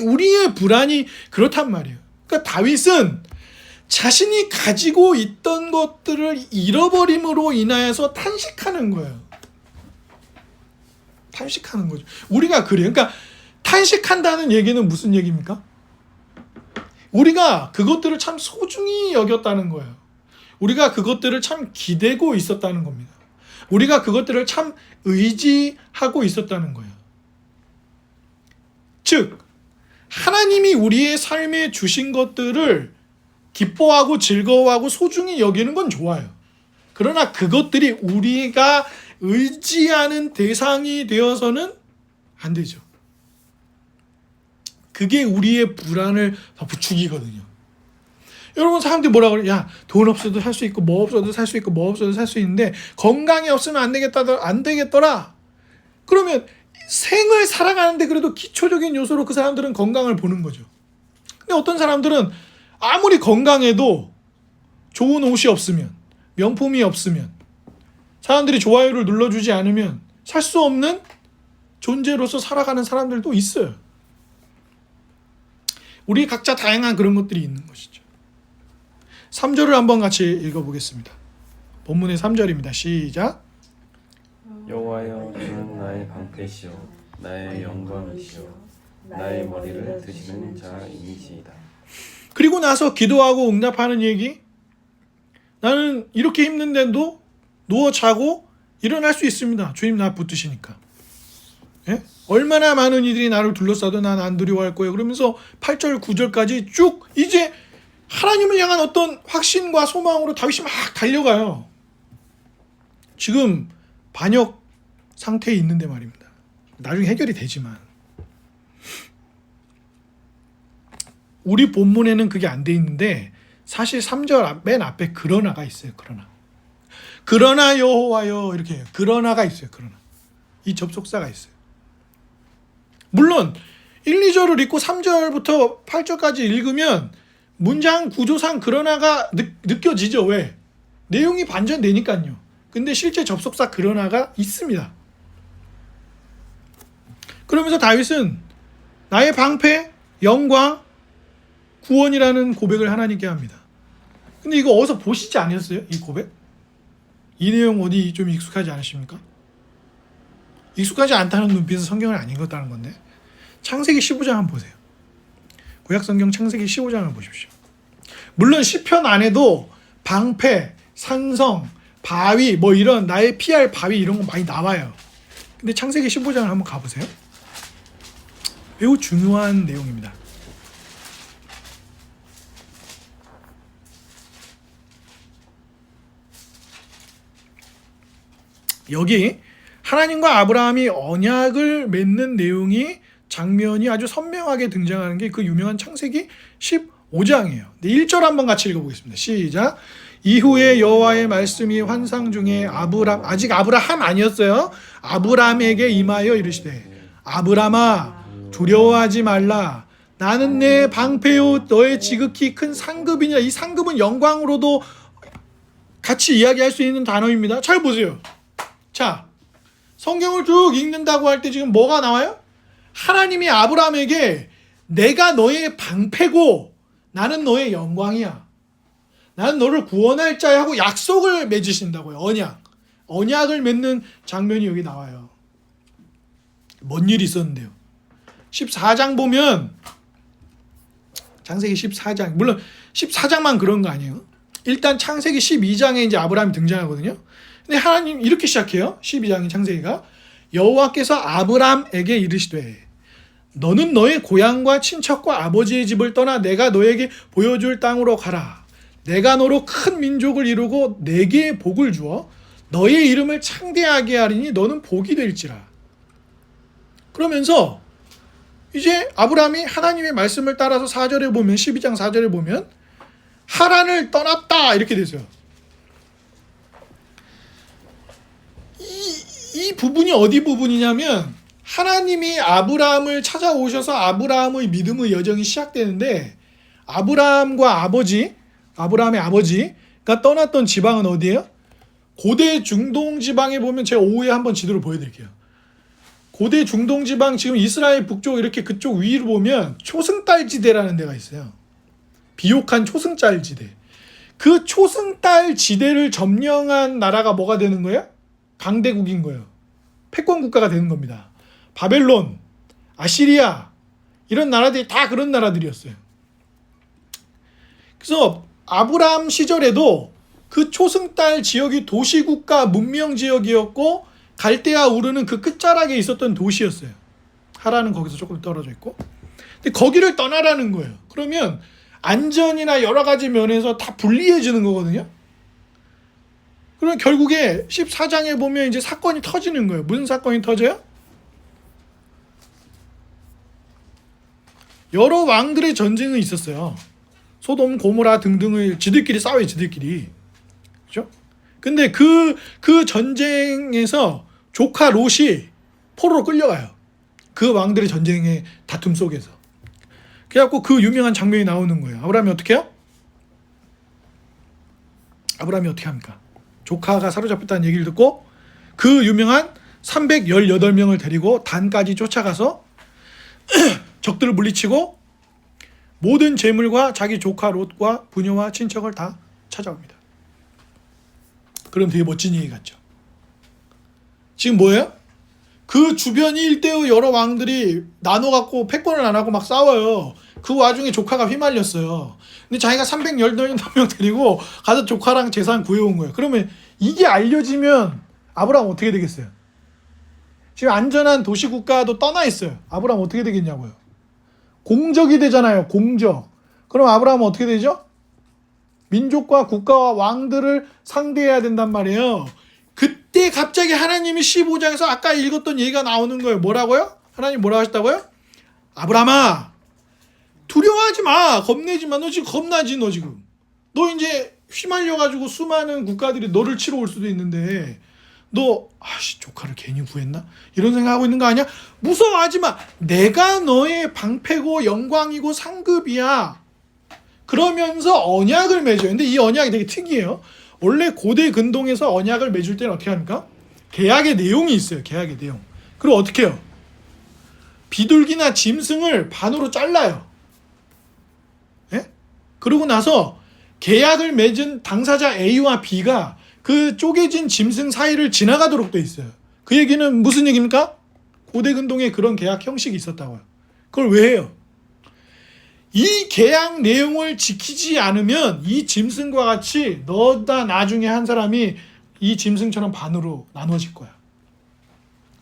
Speaker 1: 우리의 불안이 그렇단 말이에요. 그러니까 다윗은 자신이 가지고 있던 것들을 잃어버림으로 인하여서 탄식하는 거예요. 탄식하는 거죠. 우리가 그래요. 그러니까 탄식한다는 얘기는 무슨 얘기입니까? 우리가 그것들을 참 소중히 여겼다는 거예요. 우리가 그것들을 참 기대고 있었다는 겁니다. 우리가 그것들을 참 의지하고 있었다는 거예요. 즉 하나님이 우리의 삶에 주신 것들을 기뻐하고 즐거워하고 소중히 여기는 건 좋아요. 그러나 그것들이 우리가 의지하는 대상이 되어서는 안 되죠. 그게 우리의 불안을 더 부추기거든요. 여러분 사람들이 뭐라고 그래요? 야, 돈 없어도 살 수 있고 뭐 없어도 살 수 있고 뭐 없어도 살 수 있는데 건강이 없으면 안 되겠더라. 그러면 생을 살아가는데 그래도 기초적인 요소로 그 사람들은 건강을 보는 거죠. 근데 어떤 사람들은 아무리 건강해도 좋은 옷이 없으면, 명품이 없으면, 사람들이 좋아요를 눌러주지 않으면 살 수 없는 존재로서 살아가는 사람들도 있어요. 우리 각자 다양한 그런 것들이 있는 것이죠. 3절을 한번 같이 읽어보겠습니다. 본문의 3절입니다. 시작.
Speaker 2: 여호와여, 주는 나의 방패시요 나의 영광이시요 나의 머리를 드시는 자이시이다.
Speaker 1: 그리고 나서 기도하고 응답하는 얘기. 나는 이렇게 힘든데도 누워 자고 일어날 수 있습니다. 주님 나 붙드시니까. 예? 얼마나 많은 이들이 나를 둘러싸도 난 안 두려워할 거예요. 그러면서 8절 9절까지 쭉 이제 하나님을 향한 어떤 확신과 소망으로 다윗이 막 달려가요. 지금 반역 상태에 있는데 말입니다. 나중에 해결이 되지만 우리 본문에는 그게 안 돼 있는데 사실 3절 맨 앞에 그러나가 있어요. 그러나 여호와여 이렇게 해요. 그러나가 있어요. 그러나 이 접속사가 있어요. 물론 1, 2절을 읽고 3절부터 8절까지 읽으면 문장 구조상 그러나가 느껴지죠. 왜? 내용이 반전되니까요. 근데 실제 접속사 그러나가 있습니다. 그러면서 다윗은 나의 방패, 영광, 구원이라는 고백을 하나님께 합니다. 근데 이거 어디서 보시지 않으셨어요? 이 고백? 이 내용 어디 좀 익숙하지 않으십니까? 익숙하지 않다는 눈빛은 성경을 안 읽었다는 건데 창세기 15장 한번 보세요. 구약성경 창세기 15장을 보십시오. 물론 시편 안에도 방패, 산성, 바위 뭐 이런 나의 피할 바위 이런 거 많이 나와요. 근데 창세기 15장을 한번 가보세요. 매우 중요한 내용입니다. 여기 하나님과 아브라함이 언약을 맺는 내용이 장면이 아주 선명하게 등장하는 게 그 유명한 창세기 15장이에요. 1절 한번 같이 읽어보겠습니다. 시작. 이후에 여호와의 말씀이 환상 중에 아직 아브라함 아니었어요. 아브라함에게 임하여 이르시되 아브라함아 두려워하지 말라. 나는 내 방패요 너의 지극히 큰 상급이니라. 이 상급은 영광으로도 같이 이야기할 수 있는 단어입니다. 잘 보세요. 자, 성경을 쭉 읽는다고 할 때 지금 뭐가 나와요? 하나님이 아브라함에게 내가 너의 방패고 나는 너의 영광이야. 나는 너를 구원할 자야 하고 약속을 맺으신다고요. 언약을 맺는 장면이 여기 나와요. 뭔 일이 있었는데요. 14장 보면 창세기 14장 물론 14장만 그런 거 아니에요. 일단 창세기 12장에 이제 아브라함이 등장하거든요. 근데 하나님 이렇게 시작해요. 12장인 창세기가 여호와께서 아브라함에게 이르시되 너는 너의 고향과 친척과 아버지의 집을 떠나 내가 너에게 보여줄 땅으로 가라. 내가 너로 큰 민족을 이루고 내게 복을 주어 너의 이름을 창대하게 하리니 너는 복이 될지라. 그러면서 이제 아브라함이 하나님의 말씀을 따라서 4절에 보면 12장 4절에 보면 하란을 떠났다 이렇게 되세요. 이 부분이 어디 부분이냐면 하나님이 아브라함을 찾아오셔서 아브라함의 믿음의 여정이 시작되는데 아브라함과 아브라함의 아버지가 떠났던 지방은 어디예요? 고대 중동 지방에 보면 제가 오후에 한번 지도를 보여드릴게요. 고대 중동 지방 지금 이스라엘 북쪽 이렇게 그쪽 위로 보면 초승달 지대라는 데가 있어요. 비옥한 초승달 지대. 그 초승달 지대를 점령한 나라가 뭐가 되는 거예요? 강대국인 거예요. 패권 국가가 되는 겁니다. 바벨론, 아시리아 이런 나라들이 다 그런 나라들이었어요. 그래서 아브라함 시절에도 그 초승달 지역이 도시국가 문명 지역이었고 갈대아 우르는 그 끝자락에 있었던 도시였어요. 하란은 거기서 조금 떨어져 있고. 근데 거기를 떠나라는 거예요. 그러면 안전이나 여러 가지 면에서 다 불리해지는 거거든요. 그럼 결국에 14장에 보면 이제 사건이 터지는 거예요. 무슨 사건이 터져요? 여러 왕들의 전쟁이 있었어요. 소돔, 고모라 등등을 지들끼리 싸워요. 지들끼리. 그죠? 근데 그 전쟁에서 조카 롯이 포로로 끌려가요. 그 왕들의 전쟁의 다툼 속에서. 그래갖고 그 유명한 장면이 나오는 거예요. 아브라함이 어떻게 해요? 아브라함이 어떻게 합니까? 조카가 사로잡혔다는 얘기를 듣고 그 유명한 318명을 데리고 단까지 쫓아가서 적들을 물리치고 모든 재물과 자기 조카 롯과 부녀와 친척을 다 찾아옵니다. 그럼 되게 멋진 얘기 같죠. 지금 뭐예요? 그 주변 일대의 여러 왕들이 나눠갖고 패권을 안 하고 막 싸워요. 그 와중에 조카가 휘말렸어요. 근데 자기가 318명 데리고 가서 조카랑 재산 구해온 거예요. 그러면 이게 알려지면 아브라함 어떻게 되겠어요? 지금 안전한 도시국가도 떠나 있어요. 아브라함 어떻게 되겠냐고요. 공적이 되잖아요. 공적. 그럼 아브라함은 어떻게 되죠? 민족과 국가와 왕들을 상대해야 된단 말이에요. 그때 갑자기 하나님이 15장에서 아까 읽었던 얘기가 나오는 거예요. 뭐라고요? 하나님 뭐라고 하셨다고요? 아브라함아, 두려워하지 마. 겁내지 마. 너 지금 겁나지, 너 지금. 너 이제 휘말려가지고 수많은 국가들이 너를 치러 올 수도 있는데 너 조카를 괜히 구했나? 이런 생각하고 있는 거 아니야? 무서워하지 마. 내가 너의 방패고 영광이고 상급이야. 그러면서 언약을 맺어요. 근데 이 언약이 되게 특이해요. 원래 고대 근동에서 언약을 맺을 때는 어떻게 합니까? 계약의 내용이 있어요. 계약의 내용. 그리고 어떻게 해요? 비둘기나 짐승을 반으로 잘라요. 예? 그러고 나서 계약을 맺은 당사자 A와 B가 그 쪼개진 짐승 사이를 지나가도록 돼 있어요. 그 얘기는 무슨 얘기입니까? 고대 근동에 그런 계약 형식이 있었다고요. 그걸 왜 해요? 이 계약 내용을 지키지 않으면 이 짐승과 같이 너다 나중에 한 사람이 이 짐승처럼 반으로 나눠질 거야.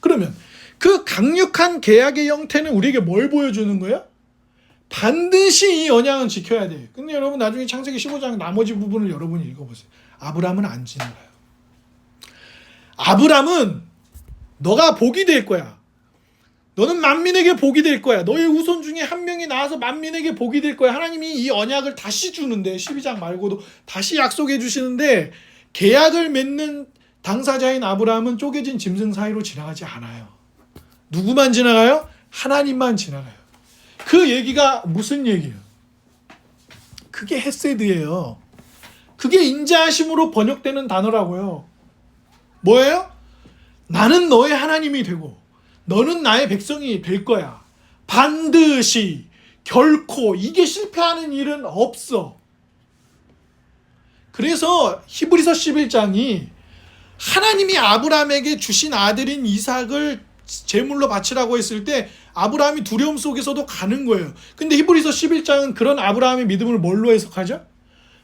Speaker 1: 그러면 그 강력한 계약의 형태는 우리에게 뭘 보여주는 거예요? 반드시 이 언약은 지켜야 돼요. 근데 여러분 나중에 창세기 15장 나머지 부분을 여러분이 읽어보세요. 아브라함은 안 지나가요. 아브라함은 너가 복이 될 거야. 너는 만민에게 복이 될 거야. 너의 후손 중에 한 명이 나와서 만민에게 복이 될 거야. 하나님이 이 언약을 다시 주는데 12장 말고도 다시 약속해 주시는데 계약을 맺는 당사자인 아브라함은 쪼개진 짐승 사이로 지나가지 않아요. 누구만 지나가요? 하나님만 지나가요. 그 얘기가 무슨 얘기예요? 그게 헤세드예요. 그게 인자하심으로 번역되는 단어라고요. 뭐예요? 나는 너의 하나님이 되고 너는 나의 백성이 될 거야. 반드시 결코 이게 실패하는 일은 없어. 그래서 히브리서 11장이 하나님이 아브라함에게 주신 아들인 이삭을 제물로 바치라고 했을 때 아브라함이 두려움 속에서도 가는 거예요. 근데 히브리서 11장은 그런 아브라함의 믿음을 뭘로 해석하죠?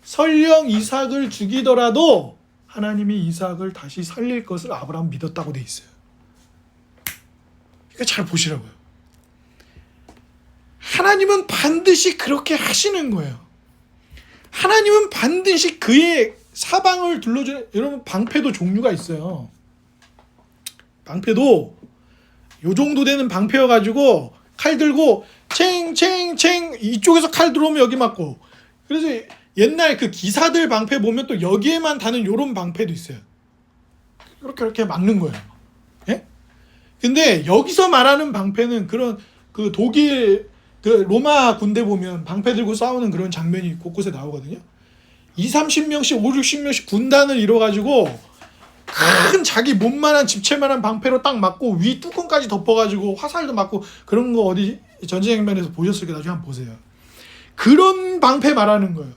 Speaker 1: 설령 이삭을 죽이더라도 하나님이 이삭을 다시 살릴 것을 아브라함 믿었다고 돼 있어요. 그러니까 잘 보시라고요. 하나님은 반드시 그렇게 하시는 거예요. 하나님은 반드시 그의 사방을 둘러주는, 여러분 방패도 종류가 있어요. 방패도 요 정도 되는 방패여가지고 칼 들고 챙챙챙 이쪽에서 칼 들어오면 여기 맞고, 그래서 옛날 그 기사들 방패 보면 또 여기에만 다는 요런 방패도 있어요. 이렇게 막는 거예요. 예? 근데 여기서 말하는 방패는 그런 그 독일 그 로마 군대 보면 방패 들고 싸우는 그런 장면이 곳곳에 나오거든요. 20-30명씩 50-60명씩 군단을 이뤄가지고 큰 자기 몸만한 집채만한 방패로 딱 맞고 위 뚜껑까지 덮어가지고 화살도 맞고, 그런 거 어디 전쟁 장면에서 보셨을 때 나중에 한번 보세요. 그런 방패 말하는 거예요.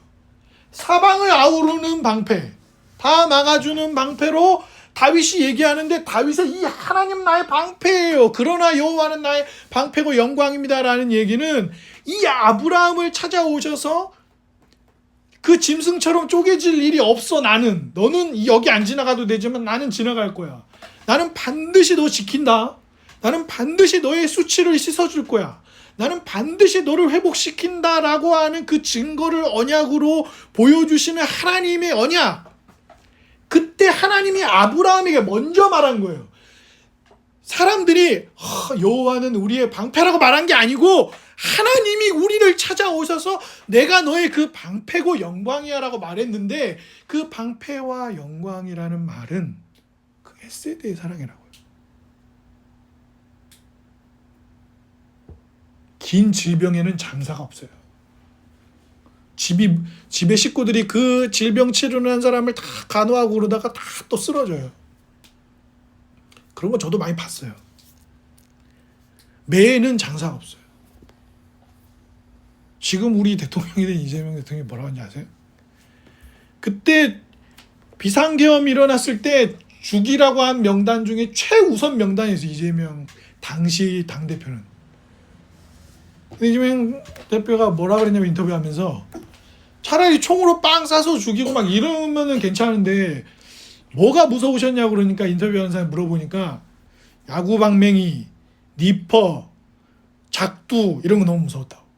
Speaker 1: 사방을 아우르는 방패, 다 막아주는 방패로 다윗이 얘기하는데, 다윗은 이 하나님 나의 방패예요. 그러나 여호와는 나의 방패고 영광입니다라는 얘기는 이 아브라함을 찾아오셔서 그 짐승처럼 쪼개질 일이 없어. 너는 여기 안 지나가도 되지만 나는 지나갈 거야. 나는 반드시 너 지킨다. 나는 반드시 너의 수치를 씻어줄 거야. 나는 반드시 너를 회복시킨다라고 하는 그 증거를 언약으로 보여주시는 하나님의 언약. 그때 하나님이 아브라함에게 먼저 말한 거예요. 사람들이 여호와는 우리의 방패라고 말한 게 아니고 하나님이 우리를 찾아오셔서 내가 너의 그 방패고 영광이야 라고 말했는데, 그 방패와 영광이라는 말은 그 헤세드의 사랑이라고요. 긴 질병에는 장사가 없어요. 집에 식구들이 그 질병 치료하는 사람을 다 간호하고 그러다가 다 또 쓰러져요. 그런 거 저도 많이 봤어요. 매에는 장사가 없어요. 지금 우리 대통령이 된 이재명 대통령이 뭐라고 하는지 아세요? 그때 비상계엄 일어났을 때 죽이라고 한 명단 중에 최우선 명단이었어요. 이재명 당시 당대표는. 근데 이재명 대표가 뭐라 그랬냐면, 인터뷰하면서 차라리 총으로 빵 쏴서 죽이고 막 이러면은 괜찮은데 뭐가 무서우셨냐고 그러니까, 인터뷰하는 사람이 물어보니까 야구방맹이, 니퍼, 작두 이런 거 너무 무서웠다고.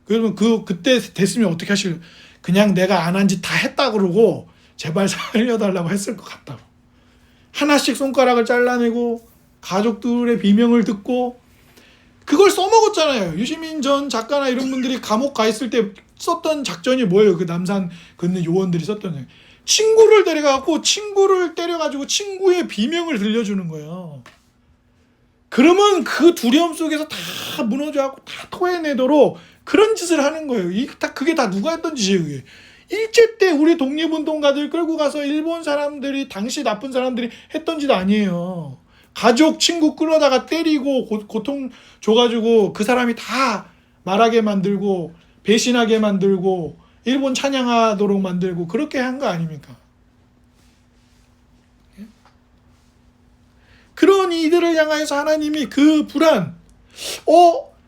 Speaker 1: 그러면 그때 됐으면 어떻게 하실? 그냥 내가 안 한 짓 다 했다 그러고 제발 살려달라고 했을 것 같다고. 하나씩 손가락을 잘라내고 가족들의 비명을 듣고 그걸 써먹었잖아요. 유시민 전 작가나 이런 분들이 감옥 가 있을 때 썼던 작전이 뭐예요? 그 남산 걷는 요원들이 썼던, 친구를 데려가고 친구를 때려가지고 친구의 비명을 들려주는 거예요. 그러면 그 두려움 속에서 다 무너져갖고 다 토해내도록 그런 짓을 하는 거예요. 그게 다 누가 했던 짓이에요. 그게. 일제 때 우리 독립운동가들 끌고 가서 일본 사람들이, 당시 나쁜 사람들이 했던 짓 아니에요. 가족, 친구 끌어다가 때리고 고통 줘가지고 그 사람이 다 말하게 만들고 배신하게 만들고 일본 찬양하도록 만들고 그렇게 한 거 아닙니까? 그런 이들을 향해서 하나님이 그 불안,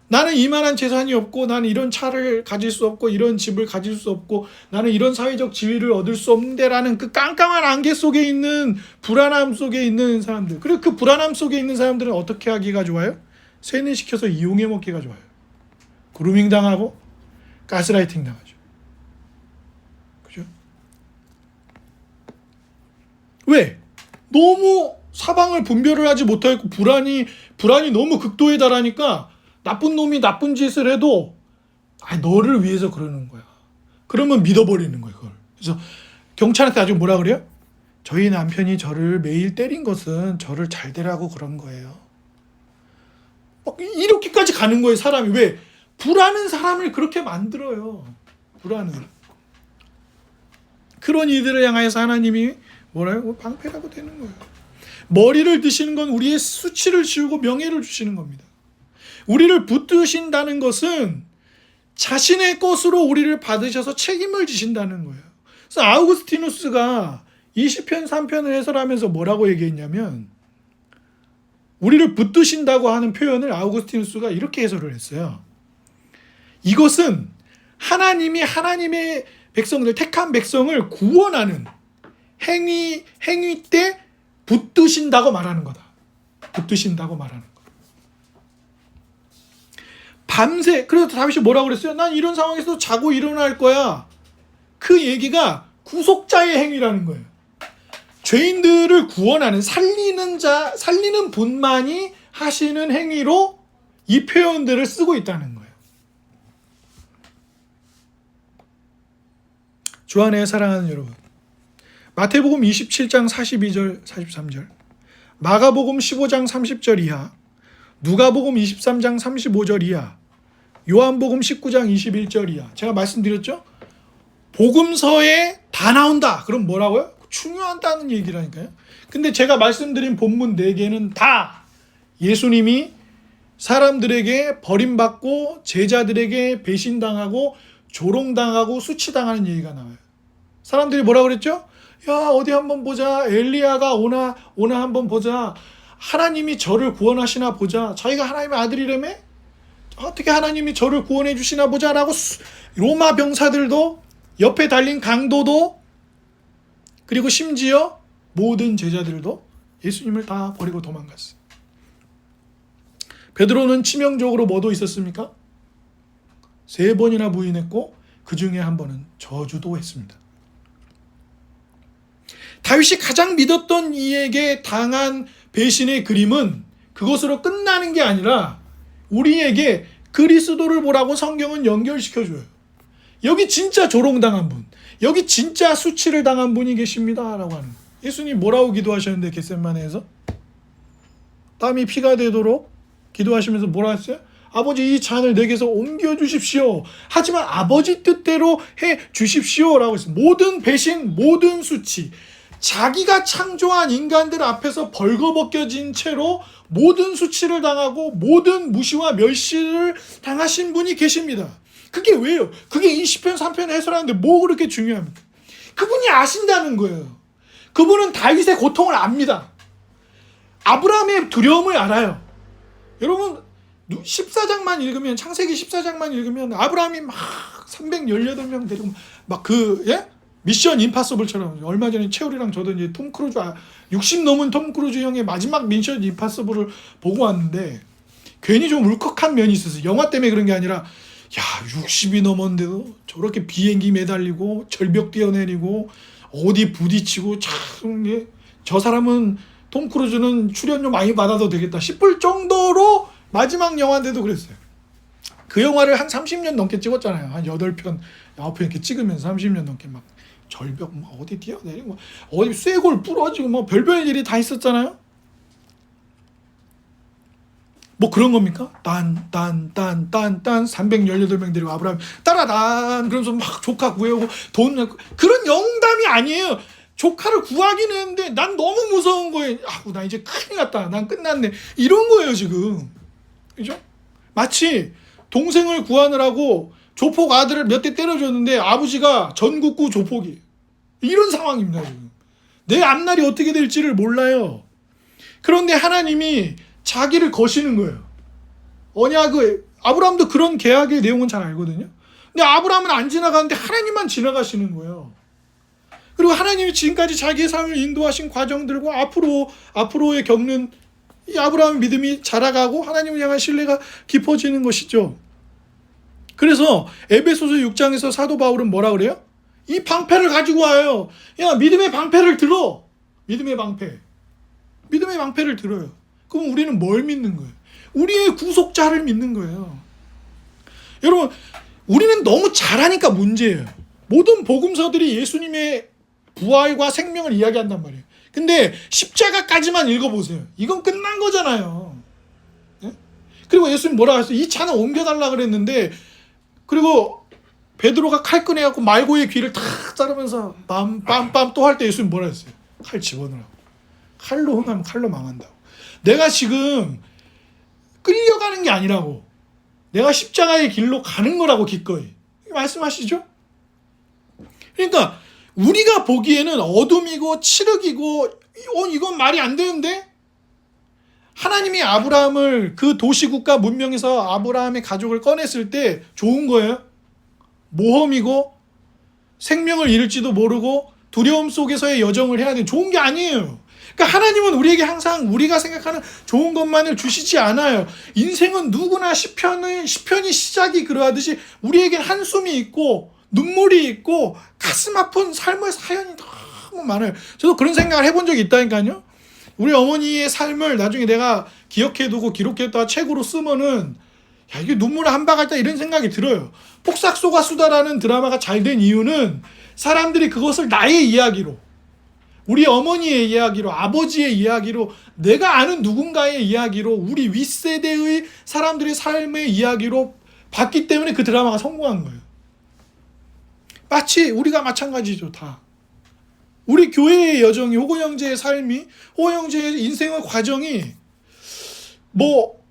Speaker 1: 나는 이만한 재산이 없고, 나는 이런 차를 가질 수 없고, 이런 집을 가질 수 없고, 나는 이런 사회적 지위를 얻을 수 없는데 라는 그 깜깜한 안개 속에 있는 불안함 속에 있는 사람들, 그리고 그 불안함 속에 있는 사람들은 어떻게 하기가 좋아요? 세뇌시켜서 이용해 먹기가 좋아요. 그루밍 당하고 가스라이팅 당하죠. 그죠? 왜? 너무 사방을 분별을 하지 못하고 불안이 너무 극도에 달하니까 나쁜 놈이 나쁜 짓을 해도 너를 위해서 그러는 거야. 그러면 믿어버리는 거예요. 그걸. 그래서 경찰한테 나중에 뭐라 그래요? 저희 남편이 저를 매일 때린 것은 저를 잘 되라고 그런 거예요. 막 이렇게까지 가는 거예요. 사람이. 왜? 불안은 사람을 그렇게 만들어요. 불안은. 그런 이들을 향하여서 하나님이 뭐라요? 방패라고 되는 거예요. 머리를 드시는 건 우리의 수치를 지우고 명예를 주시는 겁니다. 우리를 붙드신다는 것은 자신의 것으로 우리를 받으셔서 책임을 지신다는 거예요. 그래서 아우구스티누스가 이 시편 3편을 해설하면서 뭐라고 얘기했냐면, 우리를 붙드신다고 하는 표현을 아우구스티누스가 이렇게 해설을 했어요. 이것은 하나님이 하나님의 백성들, 택한 백성을 구원하는 행위 때 붙드신다고 말하는 거다. 붙드신다고 말하는 거다. 밤새 그래서 다윗이 뭐라고 그랬어요? 난 이런 상황에서 자고 일어날 거야. 그 얘기가 구속자의 행위라는 거예요. 죄인들을 구원하는 살리는 분만이 하시는 행위로 이 표현들을 쓰고 있다는 거예요. 주 안에 사랑하는 여러분, 마태복음 27장 42절 43절, 마가복음 15장 30절 이하, 누가복음 23장 35절 이하, 요한복음 19장 21절 이하. 제가 말씀드렸죠? 복음서에 다 나온다. 그럼 뭐라고요? 중요하다는 얘기라니까요. 근데 제가 말씀드린 본문 4개는 다 예수님이 사람들에게 버림받고 제자들에게 배신당하고 조롱당하고 수치당하는 얘기가 나와요. 사람들이 뭐라고 그랬죠? 야, 어디 한번 보자. 엘리야가 오나 한번 보자. 하나님이 저를 구원하시나 보자. 자기가 하나님의 아들이라며? 어떻게 하나님이 저를 구원해 주시나 보자라고 로마 병사들도, 옆에 달린 강도도, 그리고 심지어 모든 제자들도 예수님을 다 버리고 도망갔어요. 베드로는 치명적으로 뭐도 있었습니까? 3번이나 부인했고 그 중에 한 번은 저주도 했습니다. 다윗이 가장 믿었던 이에게 당한 배신의 그림은 그것으로 끝나는 게 아니라 우리에게 그리스도를 보라고 성경은 연결시켜줘요. 여기 진짜 조롱당한 분, 여기 진짜 수치를 당한 분이 계십니다 라고 하는 거예요. 예수님 뭐라고 기도하셨는데 겟세마네에서? 땀이 피가 되도록 기도하시면서 뭐라 했어요? 아버지, 이 잔을 내게서 옮겨주십시오. 하지만 아버지 뜻대로 해주십시오 라고 했어요. 모든 배신, 모든 수치, 자기가 창조한 인간들 앞에서 벌거벗겨진 채로 모든 수치를 당하고 모든 무시와 멸시를 당하신 분이 계십니다. 그게 왜요? 그게 이 시편 3편 해설하는데 뭐 그렇게 중요합니까? 그분이 아신다는 거예요. 그분은 다윗의 고통을 압니다. 아브라함의 두려움을 알아요. 여러분 14장만 읽으면, 창세기 14장만 읽으면 아브라함이 막 318명 데리고 막 미션 임파서블처럼, 얼마 전에 채울이랑 저도 이제 톰 크루즈 60 넘은 톰 크루즈 형의 마지막 미션 임파서블을 보고 왔는데 괜히 좀 울컥한 면이 있었어요. 영화 때문에 그런 게 아니라, 야, 60이 넘었는데도 저렇게 비행기 매달리고 절벽 뛰어내리고 어디 부딪히고, 참, 저 사람은, 톰 크루즈는 출연료 많이 받아도 되겠다 싶을 정도로 마지막 영화인데도 그랬어요. 그 영화를 한 30년 넘게 찍었잖아요. 한 8편, 9편 이렇게 찍으면서 30년 넘게 막 절벽 막 어디 뛰어내리고 어디 쇠골 부러지고 뭐 별별 일이 다 있었잖아요. 뭐 그런 겁니까? 딴 318명 데리고 아브라함 따라단 그러면서 막 조카 구해오고 돈 내고, 그런 영담이 아니에요. 조카를 구하긴 했는데 난 너무 무서운 거예요. 나 이제 큰일 났다. 난 끝났네. 이런 거예요 지금. 그죠? 마치 동생을 구하느라고 조폭 아들을 몇 대 때려줬는데 아버지가 전국구 조폭이, 이런 상황입니다 지금. 내 앞날이 어떻게 될지를 몰라요. 그런데 하나님이 자기를 거시는 거예요. 아브라함도 그런 계약의 내용은 잘 알거든요. 근데 아브라함은 안 지나가는데 하나님만 지나가시는 거예요. 그리고 하나님이 지금까지 자기의 삶을 인도하신 과정들과 앞으로에 겪는 이 아브라함의 믿음이 자라가고 하나님을 향한 신뢰가 깊어지는 것이죠. 그래서 에베소서 6장에서 사도 바울은 뭐라 그래요? 이 방패를 가지고 와요. 야, 믿음의 방패를 들어. 믿음의 방패를 들어요. 그럼 우리는 뭘 믿는 거예요? 우리의 구속자를 믿는 거예요. 여러분, 우리는 너무 잘하니까 문제예요. 모든 복음서들이 예수님의 부활과 생명을 이야기한단 말이에요. 근데 십자가까지만 읽어보세요. 이건 끝난 거잖아요. 네? 그리고 예수님 뭐라 했어요? 이 차는 옮겨달라 그랬는데, 그리고 베드로가 칼 꺼내갖고 말고의 귀를 탁 자르면서 빰빰빰 또 할 때 예수님 뭐라 했어요? 칼 집어넣으라고. 칼로 흥하면 칼로 망한다고. 내가 지금 끌려가는 게 아니라고. 내가 십자가의 길로 가는 거라고 기꺼이. 말씀하시죠? 그러니까 우리가 보기에는 어둠이고 칠흑이고 이건 말이 안 되는데, 하나님이 아브라함을 그 도시국가 문명에서 아브라함의 가족을 꺼냈을 때 좋은 거예요? 모험이고 생명을 잃을지도 모르고 두려움 속에서의 여정을 해야 돼. 좋은 게 아니에요. 그러니까 하나님은 우리에게 항상 우리가 생각하는 좋은 것만을 주시지 않아요. 인생은 누구나 시편이 시작이 그러하듯이 우리에겐 한숨이 있고 눈물이 있고 가슴 아픈 삶의 사연이 너무 많아요. 저도 그런 생각을 해본 적이 있다니까요. 우리 어머니의 삶을 나중에 내가 기억해두고 기록했다가 책으로 쓰면은 야, 이게 눈물 한 바가 있다 이런 생각이 들어요. 폭삭 속았수다라는 드라마가 잘 된 이유는 사람들이 그것을 나의 이야기로, 우리 어머니의 이야기로, 아버지의 이야기로, 내가 아는 누군가의 이야기로, 우리 윗세대의 사람들의 삶의 이야기로 봤기 때문에 그 드라마가 성공한 거예요. 마치 우리가 마찬가지죠. 다 우리 교회의 여정이, 호고 형제의 삶이, 호고 형제의 인생의 과정이 뭐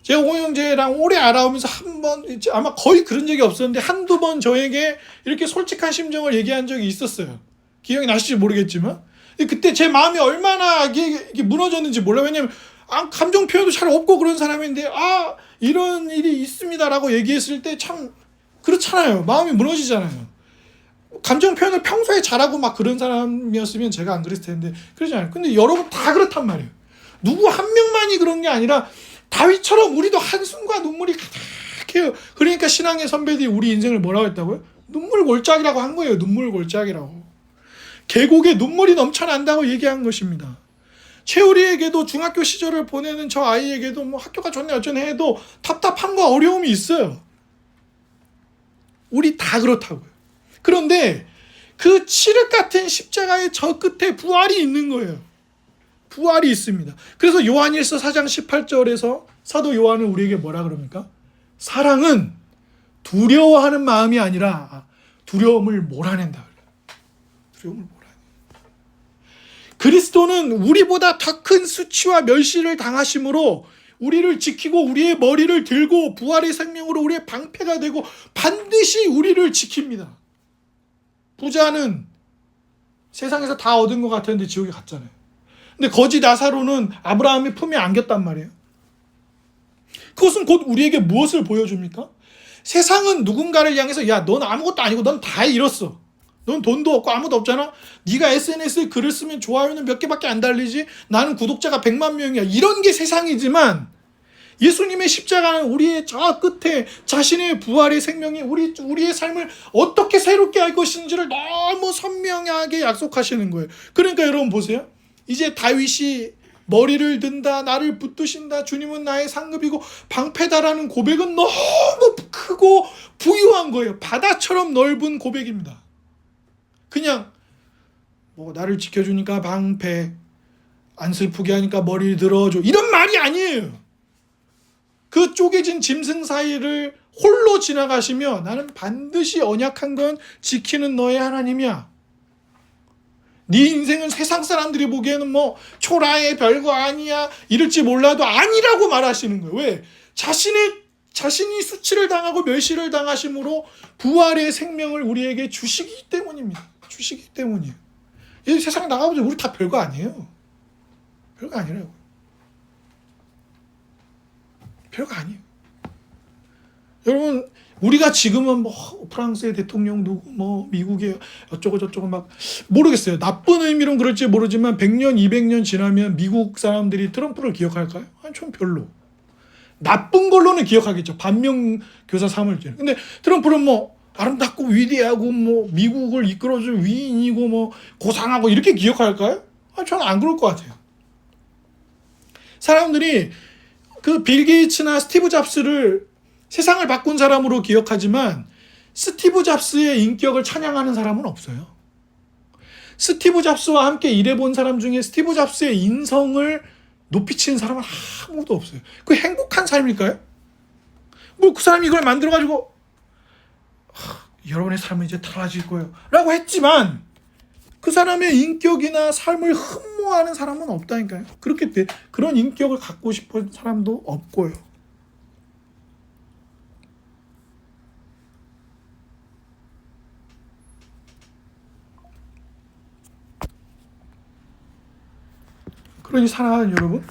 Speaker 1: 제가 호고 형제랑 오래 알아오면서 한 번, 아마 거의 그런 적이 없었는데 한두 번 저에게 이렇게 솔직한 심정을 얘기한 적이 있었어요. 기억이 나실지 모르겠지만 그때 제 마음이 얼마나 이게 무너졌는지 몰라요. 왜냐면 감정 표현도 잘 없고 그런 사람인데 이런 일이 있습니다라고 얘기했을 때 참 그렇잖아요. 마음이 무너지잖아요. 감정 표현을 평소에 잘하고 막 그런 사람이었으면 제가 안 그랬을 텐데 그러잖아요. 근데 여러분 다 그렇단 말이에요. 누구 한 명만이 그런 게 아니라 다윗처럼 우리도 한숨과 눈물이 가득해요. 그러니까 신앙의 선배들이 우리 인생을 뭐라고 했다고요? 눈물골짜기라고 한 거예요. 눈물골짜기라고. 계곡에 눈물이 넘쳐난다고 얘기한 것입니다. 채우리에게도 중학교 시절을 보내는 저 아이에게도 뭐 학교가 좋네 어쩌네 해도 답답한 거 어려움이 있어요. 우리 다 그렇다고요. 그런데 그 칠흑 같은 십자가의 저 끝에 부활이 있는 거예요. 부활이 있습니다. 그래서 요한일서 4장 18절에서 사도 요한은 우리에게 뭐라 그럽니까? 사랑은 두려워하는 마음이 아니라 두려움을 몰아낸다. 두려움을 몰아낸다. 그리스도는 우리보다 더 큰 수치와 멸시를 당하심으로 우리를 지키고 우리의 머리를 들고 부활의 생명으로 우리의 방패가 되고 반드시 우리를 지킵니다. 부자는 세상에서 다 얻은 것 같았는데 지옥에 갔잖아요. 근데 거지 나사로는 아브라함의 품에 안겼단 말이에요. 그것은 곧 우리에게 무엇을 보여줍니까? 세상은 누군가를 향해서 야, 넌 아무것도 아니고 넌 다 잃었어. 넌 돈도 없고 아무도 없잖아. 네가 SNS에 글을 쓰면 좋아요는 몇 개밖에 안 달리지. 나는 구독자가 100만 명이야. 이런 게 세상이지만 예수님의 십자가는 우리의 저 끝에 자신의 부활의 생명이 우리의 삶을 어떻게 새롭게 할 것인지를 너무 선명하게 약속하시는 거예요. 그러니까 여러분 보세요. 이제 다윗이 머리를 든다, 나를 붙드신다, 주님은 나의 상급이고 방패다라는 고백은 너무 크고 부유한 거예요. 바다처럼 넓은 고백입니다. 그냥 뭐 나를 지켜주니까 방패, 안 슬프게 하니까 머리를 들어줘 이런 말이 아니에요. 그 쪼개진 짐승 사이를 홀로 지나가시며 나는 반드시 언약한 건 지키는 너의 하나님이야. 네 인생은 세상 사람들이 보기에는 뭐 초라해 별거 아니야 이럴지 몰라도 아니라고 말하시는 거예요. 왜? 자신이 수치를 당하고 멸시를 당하심으로 부활의 생명을 우리에게 주시기 때문입니다. 주시기 때문이에요. 이 세상 나가보자 우리 다 별거 아니에요. 별거 아니라고. 별거 아니에요. 여러분 우리가 지금은 뭐 프랑스의 대통령 누구 뭐 미국의 어쩌고 저쩌고 막 모르겠어요. 나쁜 의미로는 그럴지 모르지만 100년 200년 지나면 미국 사람들이 트럼프를 기억할까요? 아니 좀 별로. 나쁜 걸로는 기억하겠죠. 반면교사 삼을 때. 근데 트럼프는 뭐 아름답고 위대하고 뭐 미국을 이끌어줄 위인이고 뭐 고상하고 이렇게 기억할까요? 아니 저는 안 그럴 것 같아요. 사람들이 그 빌 게이츠나 스티브 잡스를 세상을 바꾼 사람으로 기억하지만 스티브 잡스의 인격을 찬양하는 사람은 없어요. 스티브 잡스와 함께 일해본 사람 중에 스티브 잡스의 인성을 높이치는 사람은 아무도 없어요. 그 행복한 삶일까요? 뭐 그 사람이 이걸 만들어가지고 여러분의 삶은 이제 달라질 거예요 라고 했지만 그 사람의 인격이나 삶을 흠모하는 사람은 없다니까요. 그렇기 때문에 그런 인격을 갖고 싶은 사람도 없고요. 그러니 사랑하는 여러분,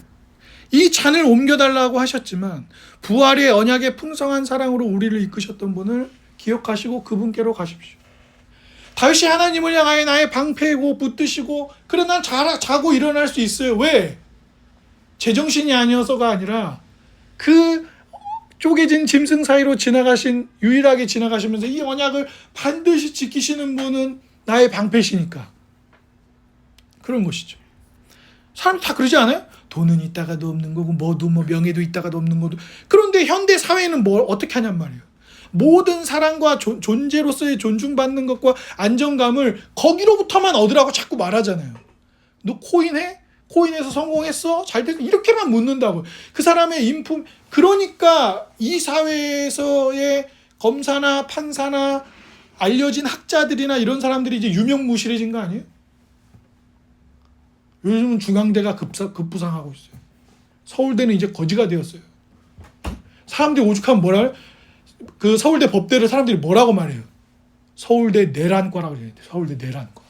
Speaker 1: 이 잔을 옮겨달라고 하셨지만 부활의 언약의 풍성한 사랑으로 우리를 이끄셨던 분을 기억하시고 그분께로 가십시오. 다윗이 하나님을 향하여 나의 방패고 붙드시고 그래 난 자고 일어날 수 있어요. 왜? 제정신이 아니어서가 아니라 그 쪼개진 짐승 사이로 유일하게 지나가시면서 이 언약을 반드시 지키시는 분은 나의 방패시니까 그런 것이죠. 사람 다 그러지 않아요? 돈은 있다가도 없는 거고 뭐도 명예도 있다가도 없는 거도. 그런데 현대 사회는 뭘 어떻게 하냔 말이에요. 모든 사랑과 존재로서의 존중받는 것과 안정감을 거기로부터만 얻으라고 자꾸 말하잖아요. 너 코인해? 코인에서 성공했어? 잘 됐어? 이렇게만 묻는다고. 그 사람의 인품. 그러니까 이 사회에서의 검사나 판사나 알려진 학자들이나 이런 사람들이 이제 유명무실해진 거 아니에요? 요즘은 중앙대가 급부상하고 있어요. 서울대는 이제 거지가 되었어요. 사람들이 오죽하면 뭐라 그 서울대 법대를 사람들이 뭐라고 말해요? 서울대 내란과라고 그래요. 서울대 내란과.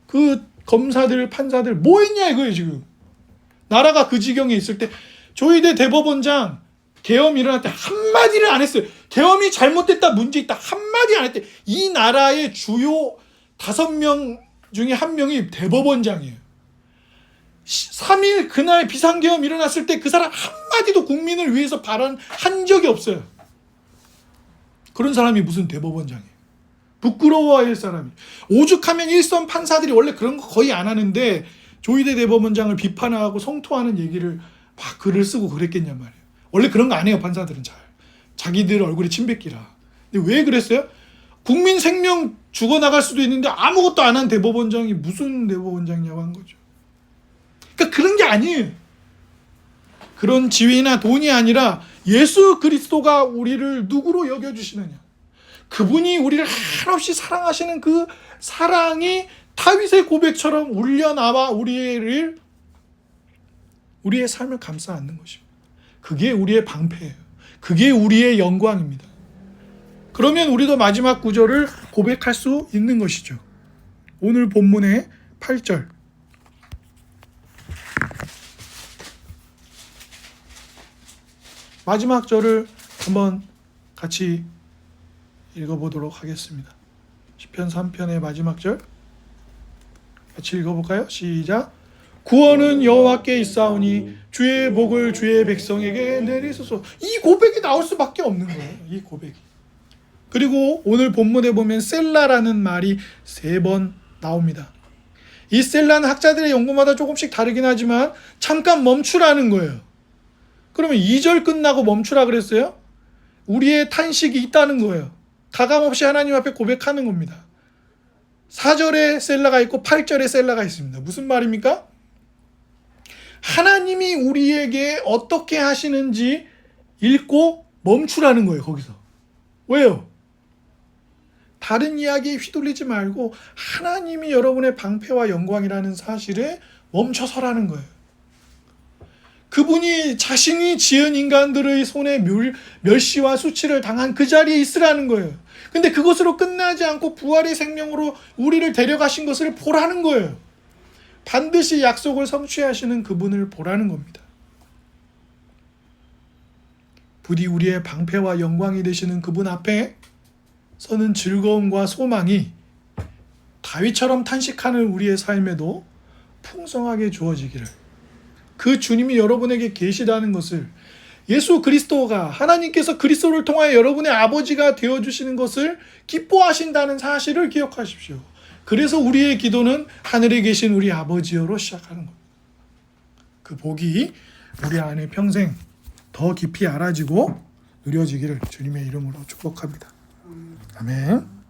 Speaker 1: 그 검사들, 판사들 뭐 했냐 이거예요 지금. 나라가 그 지경에 있을 때 조희대 대법원장 계엄 일어날 때 한마디를 안 했어요. 계엄이 잘못됐다, 문제 있다 한마디 안 했대. 이 나라의 주요 5명 중에 1명이 대법원장이에요. 3일 그날 비상계엄 일어났을 때 그 사람 한마디도 국민을 위해서 발언한 적이 없어요. 그런 사람이 무슨 대법원장이에요. 부끄러워할 사람이. 오죽하면 일선 판사들이 원래 그런 거 거의 안 하는데 조희대 대법원장을 비판하고 성토하는 얘기를 막 글을 쓰고 그랬겠냔 말이에요. 원래 그런 거 안 해요. 판사들은 잘. 자기들 얼굴이 침뱉기라. 근데 왜 그랬어요? 국민 생명 죽어나갈 수도 있는데 아무것도 안 한 대법원장이 무슨 대법원장이냐고 한 거죠. 그러니까 그런 게 아니에요. 그런 지위나 돈이 아니라 예수 그리스도가 우리를 누구로 여겨주시느냐. 그분이 우리를 한없이 사랑하시는 그 사랑이 다윗의 고백처럼 울려나와 우리의 삶을 감싸 안는 것입니다. 그게 우리의 방패예요. 그게 우리의 영광입니다. 그러면 우리도 마지막 구절을 고백할 수 있는 것이죠. 오늘 본문의 8절. 마지막 절을 한번 같이 읽어보도록 하겠습니다. 시편 3편의 마지막 절 같이 읽어볼까요? 시작. 구원은 여호와께 있사오니 주의 복을 주의 백성에게 내리소서. 이 고백이 나올 수밖에 없는 거예요. 이 고백이. 그리고 오늘 본문에 보면 셀라라는 말이 3번 나옵니다. 이 셀라는 학자들의 연구마다 조금씩 다르긴 하지만 잠깐 멈추라는 거예요. 그러면 2절 끝나고 멈추라 그랬어요? 우리의 탄식이 있다는 거예요. 가감없이 하나님 앞에 고백하는 겁니다. 4절에 셀라가 있고 8절에 셀라가 있습니다. 무슨 말입니까? 하나님이 우리에게 어떻게 하시는지 읽고 멈추라는 거예요. 거기서. 왜요? 다른 이야기에 휘둘리지 말고 하나님이 여러분의 방패와 영광이라는 사실에 멈춰서라는 거예요. 그분이 자신이 지은 인간들의 손에 멸시와 수치를 당한 그 자리에 있으라는 거예요. 근데 그것으로 끝나지 않고 부활의 생명으로 우리를 데려가신 것을 보라는 거예요. 반드시 약속을 성취하시는 그분을 보라는 겁니다. 부디 우리의 방패와 영광이 되시는 그분 앞에 서는 즐거움과 소망이 다윗처럼 탄식하는 우리의 삶에도 풍성하게 주어지기를, 그 주님이 여러분에게 계시다는 것을, 예수 그리스도가 하나님께서 그리스도를 통하여 여러분의 아버지가 되어주시는 것을 기뻐하신다는 사실을 기억하십시오. 그래서 우리의 기도는 하늘에 계신 우리 아버지여로 시작하는 겁니다. 그 복이 우리 안에 평생 더 깊이 알아지고 누려지기를 주님의 이름으로 축복합니다. 아멘.